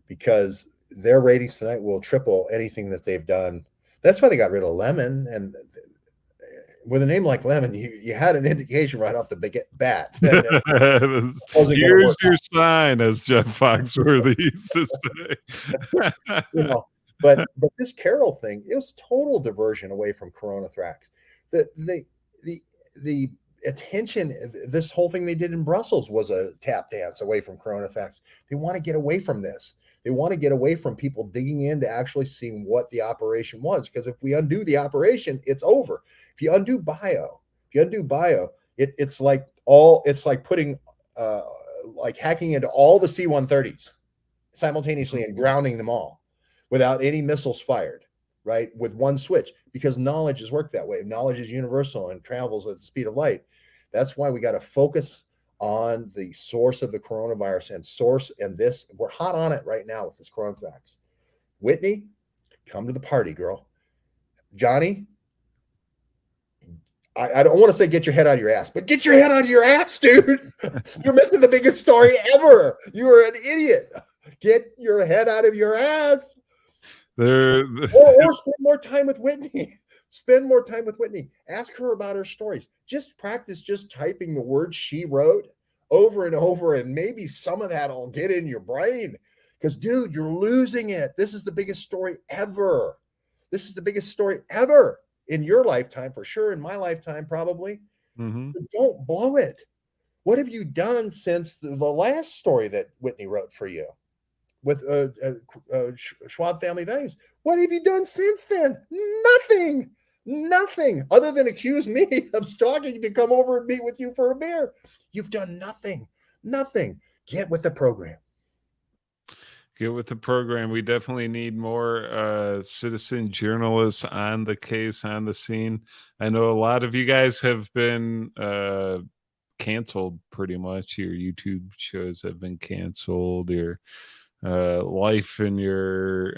because their ratings tonight will triple anything that they've done. That's why they got rid of Lemon, and with a name like Lemon, you had an indication right off the bat. Here's your sign, as Jeff Foxworthy used to say. But this Carol thing, it was total diversion away from Corona Thrax. The attention, this whole thing they did in Brussels was a tap dance away from Corona Thrax. They want to get away from this. They want to get away from people digging into actually seeing what the operation was. Because if we undo the operation, it's over. If you undo bio, it's like putting like hacking into all the C-130s simultaneously and grounding them all without any missiles fired, right? With one switch, because knowledge has worked that way. Knowledge is universal and travels at the speed of light. That's why we got to focus on the source of the coronavirus and this. We're hot on it right now with this coronavirus. Whitney, come to the party, girl. Johnny, I don't want to say get your head out of your ass, but get your head out of your ass, dude. You're missing the biggest story ever. You are an idiot. Get your head out of your ass. Or spend more time with Whitney. Spend more time with Whitney. Ask her about her stories. Just practice just typing the words she wrote over and over, and maybe some of that will get in your brain. Because, dude, you're losing it. This is the biggest story ever. This is the biggest story ever in your lifetime, for sure. In my lifetime, probably. Mm-hmm. But don't blow it. What have you done since the last story that Whitney wrote for you with Schwab Family Values? What have you done since then? Nothing other than accuse me of stalking to come over and meet with you for a beer. You've done nothing. Get with the program. Get with the program. We definitely need more citizen journalists on the case, on the scene. I know a lot of you guys have been canceled pretty much. Your YouTube shows have been canceled. Your life and your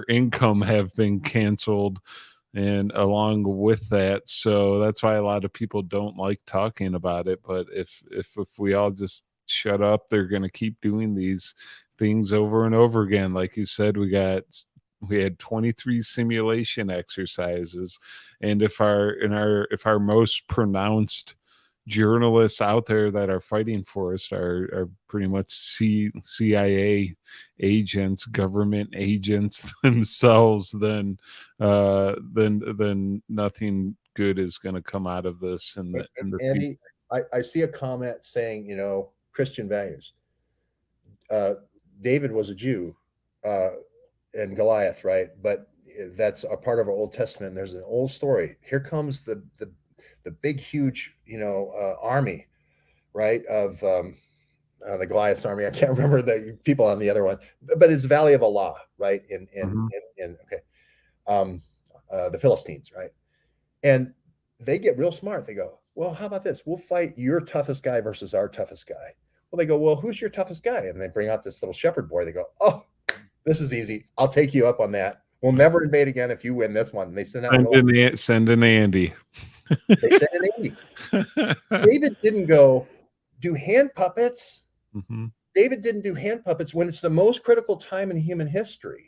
income have been canceled, and along with that, so that's why a lot of people don't like talking about it. But if we all just shut up, they're going to keep doing these things over and over again. Like you said, we had 23 simulation exercises, and if our most pronounced journalists out there that are fighting for us are pretty much CIA agents, government agents themselves, then nothing good is going to come out of this. In the Andy, I see a comment saying, Christian values. David was a Jew, and Goliath, right? But that's a part of our Old Testament. There's an old story. Here comes the big, huge, army, right? Of the Goliath's army. I can't remember the people on the other one, but it's Valley of Allah, right? In the Philistines, right? And they get real smart. They go, well, how about this? We'll fight your toughest guy versus our toughest guy. Well, they go, well, who's your toughest guy? And they bring out this little shepherd boy. They go, oh, this is easy. I'll take you up on that. We'll never invade again if you win this one. And they send out send an Andy. They send an Andy. David didn't go do hand puppets. Mm-hmm. David didn't do hand puppets when it's the most critical time in human history.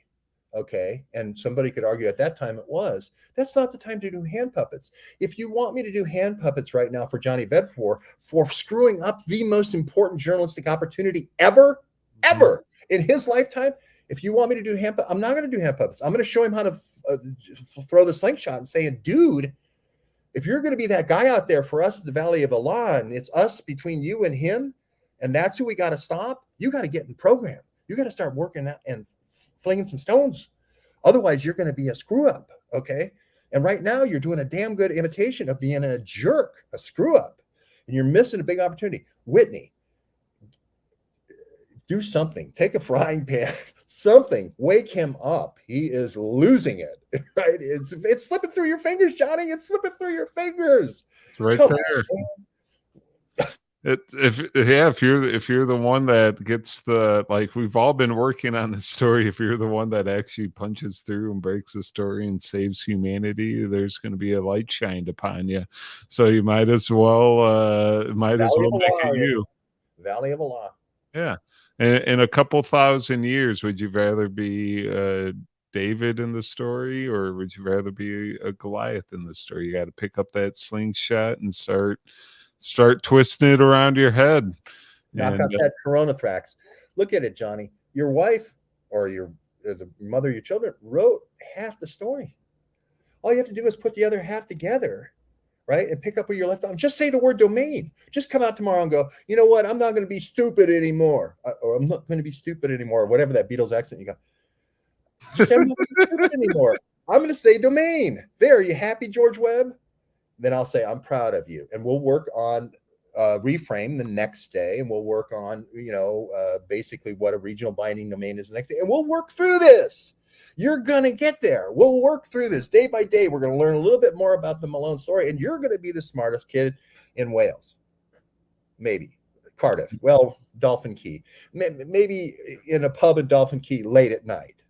Okay. And somebody could argue at that time it was. That's not the time to do hand puppets. If you want me to do hand puppets right now for Johnny Bedford for screwing up the most important journalistic opportunity ever in his lifetime, if you want me to do hand puppets, I'm not going to do hand puppets. I'm going to show him how to throw the slingshot and say, dude, if you're going to be that guy out there for us at the Valley of Allah, and it's us between you and him, and that's who we got to stop, you got to get in program. You got to start working out and flinging some stones. Otherwise, you're going to be a screw up. Okay. And right now you're doing a damn good imitation of being a jerk, a screw up, and you're missing a big opportunity. Whitney, do something, take a frying pan, something, wake him up. He is losing it, right? It's slipping through your fingers, Johnny. It's slipping through your fingers. It's right there. If you're the one that gets the, like, we've all been working on this story, if you're the one that actually punches through and breaks the story and saves humanity, make it you. You might as well make it you. Valley of Allah. Yeah. In a couple thousand years, would you rather be David in the story, or would you rather be a Goliath in the story? You got to pick up that slingshot and start twisting it around your head. Knock out that coronathrax. Look at it, Johnny. Your wife or the mother of your children wrote half the story. All you have to do is put the other half together, right? And pick up where you left off. Just say the word domain. Just come out tomorrow and go, you know what? I'm not going to be stupid anymore. Or I'm not going to be stupid anymore. Or whatever that Beatles accent you got. Just say I'm not going to be stupid anymore. I'm going to say domain. There, are you happy, George Webb? Then I'll say, I'm proud of you. And we'll work on reframe the next day. And we'll work on, basically what a regional binding domain is the next day. And we'll work through this. You're going to get there. We'll work through this day by day. We're going to learn a little bit more about the Malone story. And you're going to be the smartest kid in Wales. Maybe. Cardiff. Well, Dolphin Key. Maybe in a pub in Dolphin Key late at night.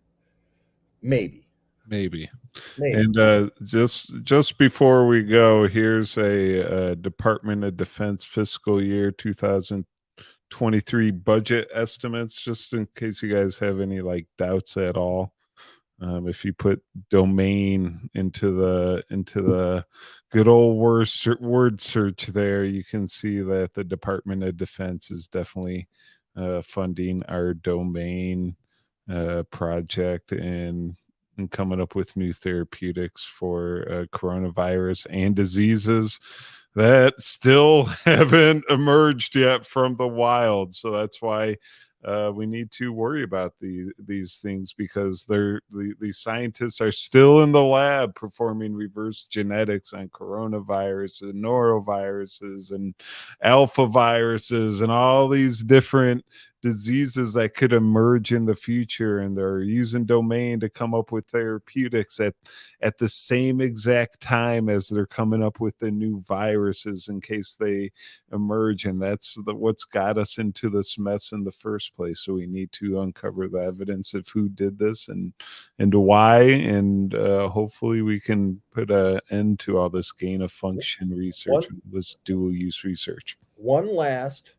Maybe. And just before we go, here's a Department of Defense fiscal year 2023 budget estimates, just in case you guys have any doubts at all. If you put domain into the good old word search there, you can see that the Department of Defense is definitely funding our domain project and coming up with new therapeutics for coronavirus and diseases that still haven't emerged yet from the wild. So that's why we need to worry about these things, because these scientists are still in the lab performing reverse genetics on coronavirus and noroviruses and alpha viruses and all these different diseases that could emerge in the future, and they're using domain to come up with therapeutics at the same exact time as they're coming up with the new viruses in case they emerge. And that's what's got us into this mess in the first place. So we need to uncover the evidence of who did this and why, and hopefully we can put an end to all this gain of function research, this dual use research. One last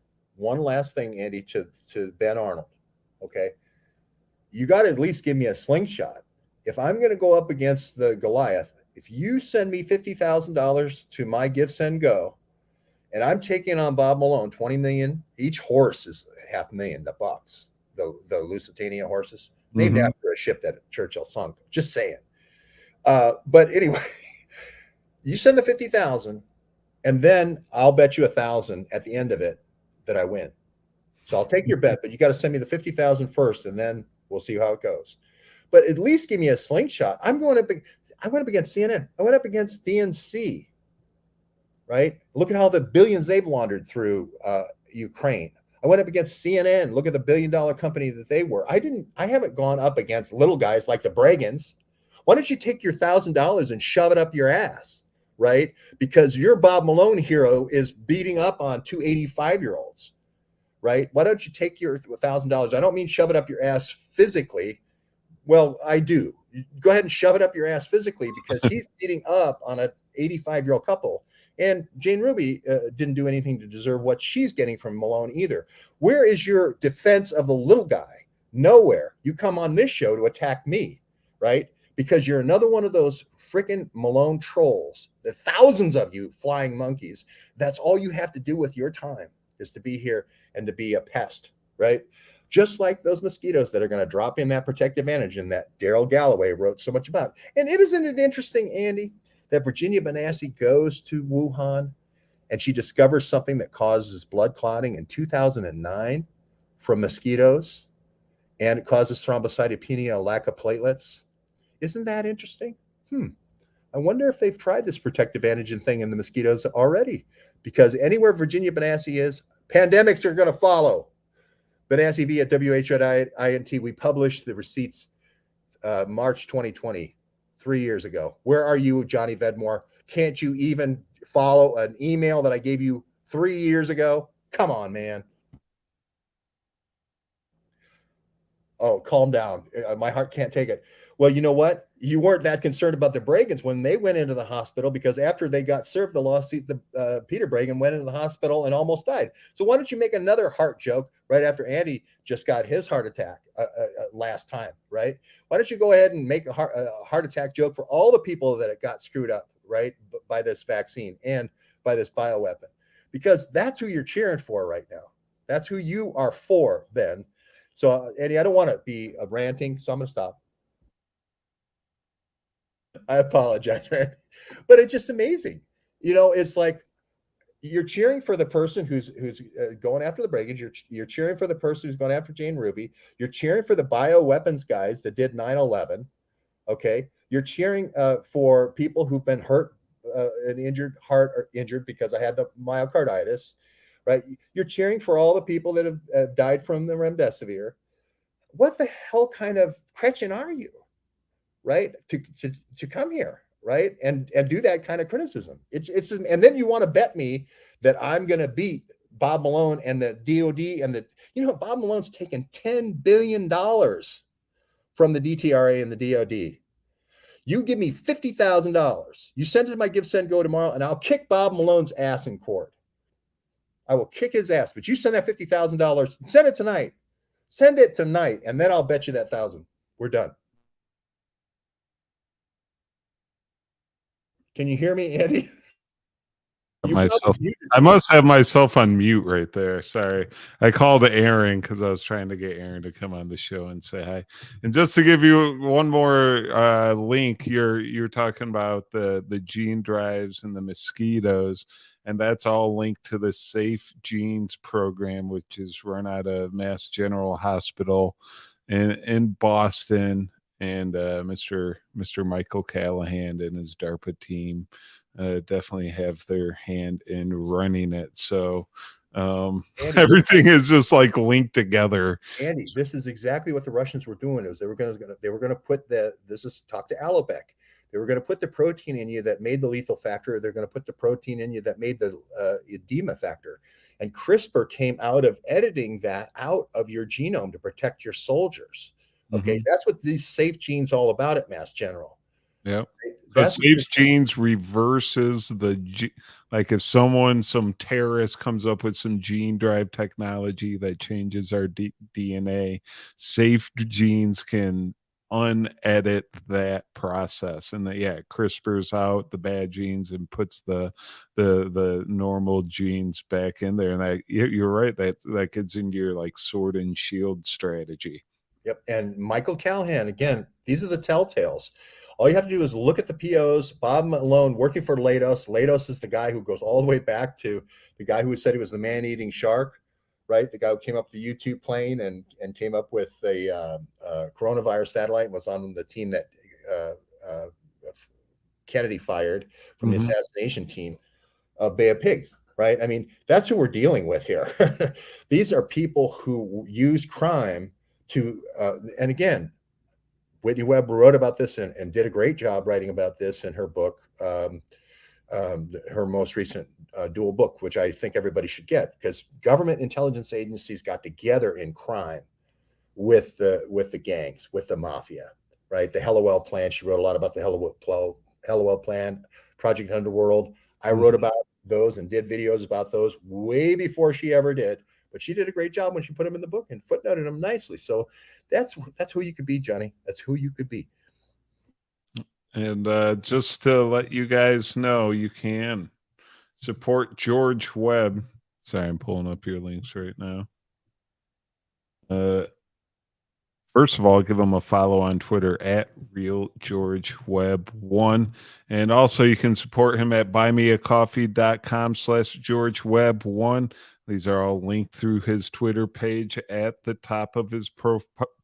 thing, Andy, to Ben Arnold. Okay. You got to at least give me a slingshot. If I'm going to go up against the Goliath, if you send me $50,000 to my Give, Send, Go, and I'm taking on Bob Malone, 20 million. Each horse is $500,000 the Lusitania horses, named after a ship that Churchill sunk. Just saying. But anyway, you send the 50,000, and then I'll bet you 1,000 at the end of it that I win. So I'll take your bet, but you got to send me the 50,000 first, and then we'll see how it goes. But at least give me a slingshot. I went up against CNN. I went up against DNC. Right? Look at how the billions they've laundered through Ukraine. I went up against CNN. Look at the billion-dollar company that they were. I haven't gone up against little guys like the Bragans. Why don't you take your $1,000 and shove it up your ass, right? Because your Bob Malone hero is beating up on two 85-year-olds, right? Why don't you take your $1,000? I don't mean shove it up your ass physically. Well, I do. Go ahead and shove it up your ass physically, because he's beating up on an 85-year-old couple. And Jane Ruby didn't do anything to deserve what she's getting from Malone either. Where is your defense of the little guy? Nowhere. You come on this show to attack me, right? Because you're another one of those freaking Malone trolls. The thousands of you flying monkeys. That's all you have to do with your time, is to be here and to be a pest, right? Just like those mosquitoes that are going to drop in that protective antigen that Darrell Galloway wrote so much about. And isn't it interesting, Andy, that Virginia Banassi goes to Wuhan and she discovers something that causes blood clotting in 2009 from mosquitoes, and it causes thrombocytopenia, a lack of platelets? Isn't that interesting? I wonder if they've tried this protective antigen thing in the mosquitoes already, because anywhere Virginia Banassi is, pandemics are going to follow. Banassi V at WHO.int. We published the receipts March 2020. 3 years ago. Where are you, Johnny Vedmore? Can't you even follow an email that I gave you 3 years ago? Come on, man. Oh, calm down. My heart can't take it. Well, you know what? You weren't that concerned about the Bragans when they went into the hospital, because after they got served the lawsuit, Peter Bragan went into the hospital and almost died. So why don't you make another heart joke right after Andy just got his heart attack last time, right? Why don't you go ahead and make a heart attack joke for all the people that got screwed up, right, by this vaccine and by this bioweapon? Because that's who you're cheering for right now. That's who you are for, Ben. So, Andy, I don't want to be ranting, so I'm going to stop. I apologize, man. But it's just amazing. You know, it's like you're cheering for the person who's going after the Bragans. You're cheering for the person who's going after Jane Ruby. You're cheering for the bioweapons guys that did 9/11. Okay, you're cheering for people who've been hurt, an injured heart, or injured because I had the myocarditis. Right? You're cheering for all the people that have died from the remdesivir. What the hell kind of Gretchen are you? Right, to come here, right, and do that kind of criticism. It's and then you want to bet me that I'm going to beat Bob Malone and the DOD and Bob Malone's taken $10 billion from the DTRA and the DOD. You give me $50,000. You send it to my Give, Send, Go tomorrow, and I'll kick Bob Malone's ass in court. I will kick his ass. But you send that $50,000. Send it tonight. Send it tonight, and then I'll bet you that 1,000. We're done. Can you hear me, Andy? I must have myself on mute right there. Sorry. I called Aaron because I was trying to get Aaron to come on the show and say hi. And just to give you one more link, you're talking about the gene drives and the mosquitoes, and that's all linked to the Safe Genes program, which is run out of Mass General Hospital in Boston. And Mr. Michael Callahan and his DARPA team definitely have their hand in running it. So Andy, everything is just like linked together. Andy, this is exactly what the Russians were doing. Is they were going to put talk to Alabek. They were going to put the protein in you that made the lethal factor. They're going to put the protein in you that made the edema factor. And CRISPR came out of editing that out of your genome to protect your soldiers. Okay, that's what these safe genes all about at Mass General. Yeah, the safe genes reverses like if some terrorist comes up with some gene drive technology that changes our DNA, safe genes can unedit that process, and that CRISPRs out the bad genes and puts the normal genes back in there, and that you're right, that gets into your like sword and shield strategy. Yep. And Michael Callahan, again, these are the telltales. All you have to do is look at the POs. Bob Malone working for Leidos. Leidos is the guy who goes all the way back to the guy who said he was the man-eating shark, right? The guy who came up the U-2 plane and came up with a coronavirus satellite and was on the team that Kennedy fired from the assassination team of Bay of Pigs, right? I mean, that's who we're dealing with here. These are people who use crime to, and again, Whitney Webb wrote about this and did a great job writing about this in her book, her most recent dual book, which I think everybody should get, because government intelligence agencies got together in crime with the gangs, with the mafia, right? The Hellowell plan. She wrote a lot about the Hellowell plan, Project Underworld. I wrote about those and did videos about those way before she ever did. But she did a great job when she put them in the book and footnoted them nicely. So that's who you could be, Johnny. That's who you could be. And just to let you guys know, you can support George Webb. Sorry, I'm pulling up your links right now. First of all, give him a follow on Twitter at RealGeorgeWebb1. And also you can support him at buymeacoffee.com/GeorgeWebb1. These are all linked through his Twitter page at the top of his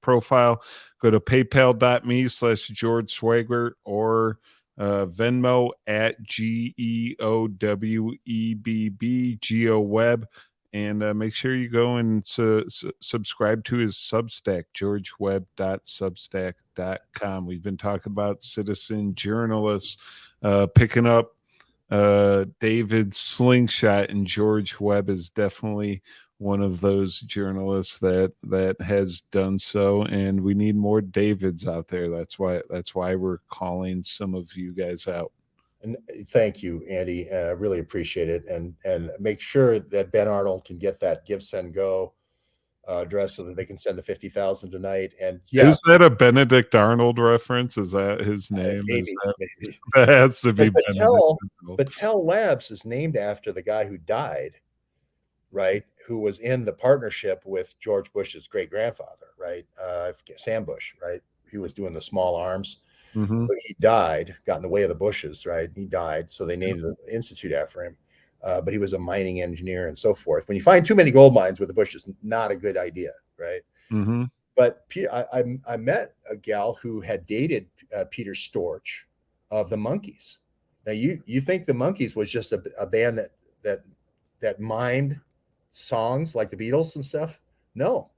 profile. Go to paypal.me/GeorgeSwagler or Venmo at GeoWebbGoWebb. And make sure you go and subscribe to his Substack, georgewebb.substack.com. We've been talking about citizen journalists picking up David's slingshot, and George Webb is definitely one of those journalists that has done so, and we need more Davids out there. That's why we're calling some of you guys out. And thank you, Andy. I really appreciate it. And make sure that Ben Arnold can get that Give, Send, Go address so that they can send the 50,000 tonight. And is that a Benedict Arnold reference? Is that his name? Maybe. That has to be. Battelle Labs is named after the guy who died, right? Who was in the partnership with George Bush's great grandfather, right? Sam Bush, right? He was doing the small arms. But he died, got in the way of the Bushes, right? He died, so they named the institute after him. But he was a mining engineer and so forth. When you find too many gold mines with the Bushes, not a good idea, right? But I met a gal who had dated Peter Storch of the Monkees. Now you think the Monkees was just a band that mimed songs like the Beatles and stuff? No,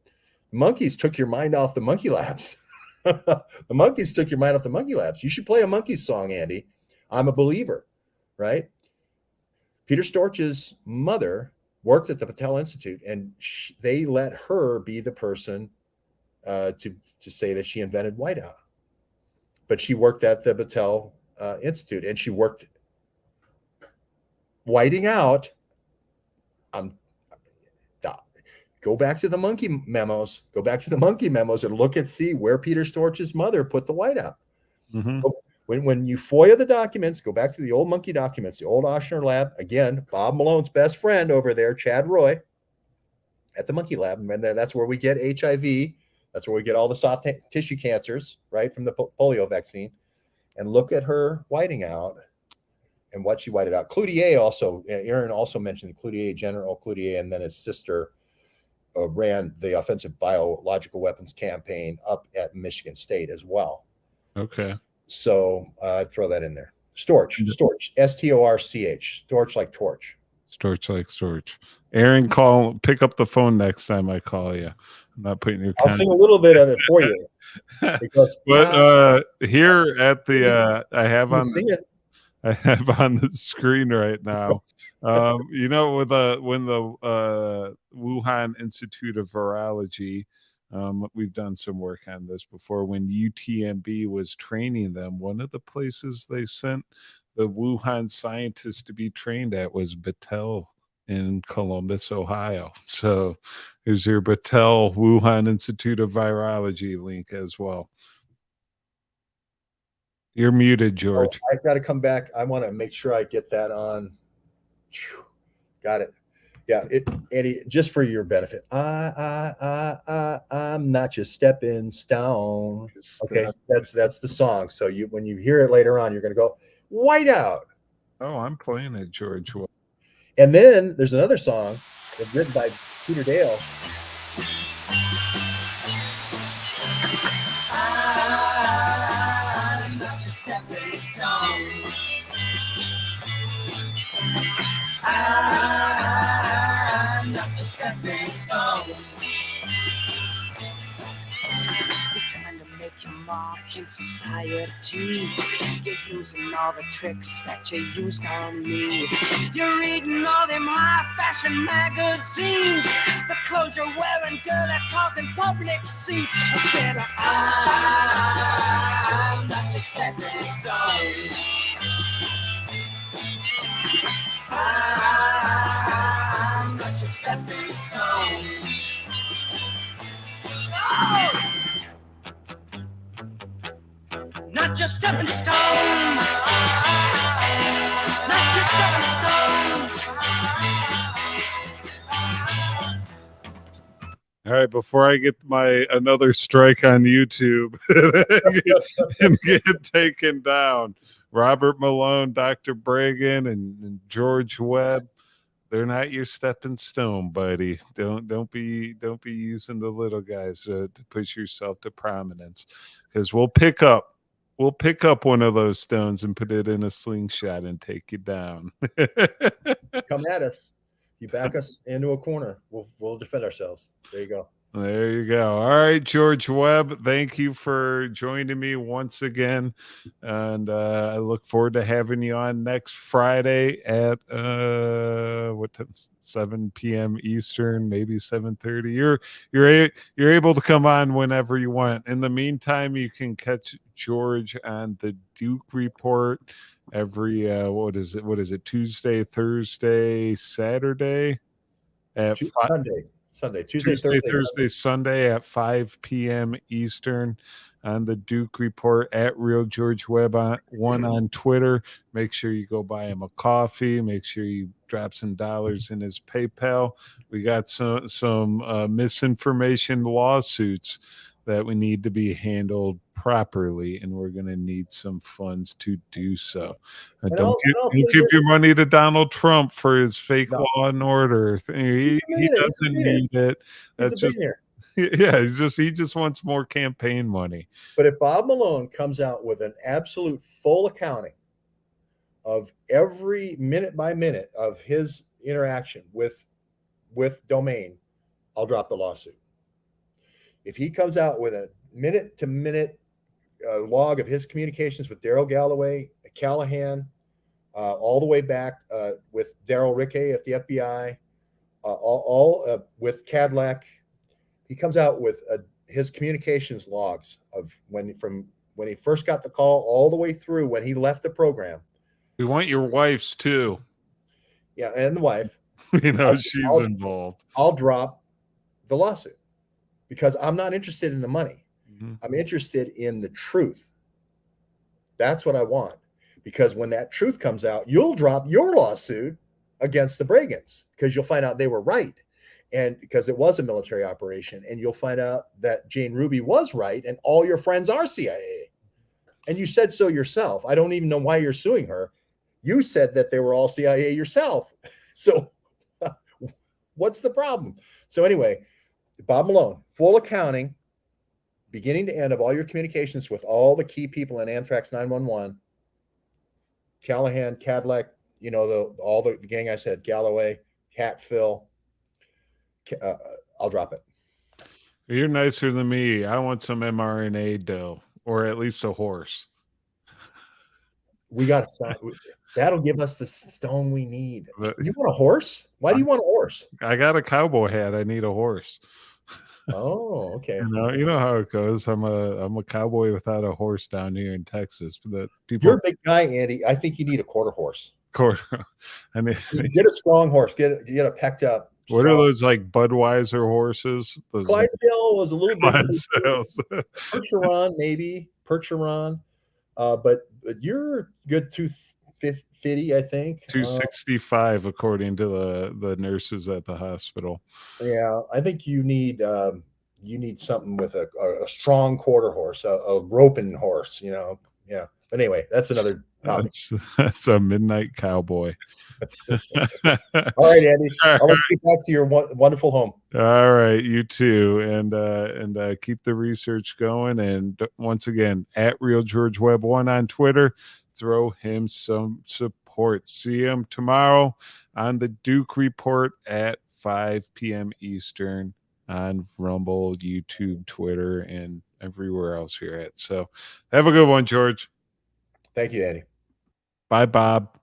the Monkees took your mind off the Monkey Labs. The Monkees took your mind off the Monkey Labs. You should play a Monkees song, Andy. I'm a Believer, right? Peter Storch's mother worked at the Battelle Institute, and they let her be the person to say that she invented whiteout. But she worked at the Battelle Institute, and she worked whiting out. Go back to the monkey memos. Go back to the monkey memos and see where Peter Storch's mother put the whiteout. When you FOIA the documents, go back to the old monkey documents, the old Ochsner lab. Again, Bob Malone's best friend over there, Chad Roy, at the monkey lab. And that's where we get HIV. That's where we get all the soft tissue cancers, right, from the polio vaccine. And look at her whiting out and what she whited out. Cloutier also, Aaron also mentioned Cloutier, General Cloutier, and then his sister ran the offensive biological weapons campaign up at Michigan State as well. Okay. So I throw that in there. Storch, S-T-O-R-C-H, Storch like torch. Storch like Storch. Aaron, pick up the phone next time I call you. I'm not putting your. I'll sing a little bit of it for you. Because but here at the I have on the screen right now. When the Wuhan Institute of Virology, we've done some work on this before. When UTMB was training them, one of the places they sent the Wuhan scientists to be trained at was Battelle in Columbus, Ohio. So here's your Battelle Wuhan Institute of Virology link as well. You're muted, George. I've got to come back. I want to make sure I get that on. Got it. Yeah, Andy, just for your benefit. I'm not your stepping stone. Okay, that's the song. So when you hear it later on, you're gonna go white out. Oh, I'm playing it, George. And then there's another song that's written by Peter Dale. I'm not your stepping stone. I'm not your stepping stone. You're trying to make your mark in society. You're using all the tricks that you used on me. You're reading all them high-fashion magazines. The clothes you're wearing, girl, are causing public scenes. I said, I'm not your stepping stone. I'm not your stepping stone. Oh! Not your stepping stone. Not your stepping stone. All right, before I get another strike on YouTube and get taken down, Robert Malone, Dr. Bragan, and George Webb, they're not your stepping stone, buddy. Don't be using the little guys to push yourself to prominence, because we'll pick up one of those stones and put it in a slingshot and take you down. Come at us. You back us into a corner. We'll defend ourselves. There you go. There you go. All right, George Webb, thank you for joining me once again. And I look forward to having you on next Friday at what time? 7 p.m. Eastern, maybe 7:30. You're able to come on whenever you want. In the meantime, you can catch George on the Duke Report every what is it? Tuesday, Thursday, Saturday at Tuesday, Thursday, Sunday at 5 p.m. Eastern on the Duke Report at Real George Webb on Twitter. Make sure you go buy him a coffee. Make sure you drop some dollars in his PayPal. We got some misinformation lawsuits that we need to be handled properly, and we're going to need some funds to do so. Don't give your money to Donald Trump for his fake law and order. He doesn't need it. That's just he just wants more campaign money. But if Bob Malone comes out with an absolute full accounting of every minute by minute of his interaction with Domain, I'll drop the lawsuit. If he comes out with a minute-to-minute log of his communications with Darrell Galloway, Callahan, all the way back with Darrell Rickey at the FBI, all with Cadillac, he comes out with his communications logs of when he first got the call all the way through when he left the program. We want your wife's too. Yeah, and the wife. She's involved. I'll drop the lawsuit. Because I'm not interested in the money. Mm-hmm. I'm interested in the truth. That's what I want. Because when that truth comes out, you'll drop your lawsuit against the Bragans because you'll find out they were right. And because it was a military operation, and you'll find out that Jane Ruby was right and all your friends are CIA. And you said so yourself. I don't even know why you're suing her. You said that they were all CIA yourself. So what's the problem? So anyway, Bob Malone, full accounting, beginning to end of all your communications with all the key people in Anthrax 911, Callahan, Cadillac, all the gang I said, Galloway, Hatfill. I'll drop it. You're nicer than me. I want some mRNA dough, or at least a horse. We got to stop. That'll give us the stone we need. You want a horse? Why do you want a horse? I got a cowboy hat. I need a horse. Oh, okay. You know how it goes. I'm a cowboy without a horse down here in Texas. But you're a big guy, Andy. I think you need a quarter horse. I mean, get a strong horse. Get a pecked up. What are those like Budweiser horses? Clydesdale was a little bit. Percheron, maybe Percheron. But you're good 250, I think. 265 according to the nurses at the hospital. Yeah, I think you need something with a strong quarter horse, a roping horse, you know. Yeah. But anyway, that's another topic. That's a midnight cowboy. All right, Andy. I'll let you get back to your wonderful home. All right, you too, and keep the research going. And once again, at Real George Webb 1 on Twitter, throw him some support. See him tomorrow on the Duke Report at 5 p.m. Eastern on Rumble, YouTube, Twitter, and everywhere else you're at. So have a good one, George. Thank you, Andy. Bye, Bob.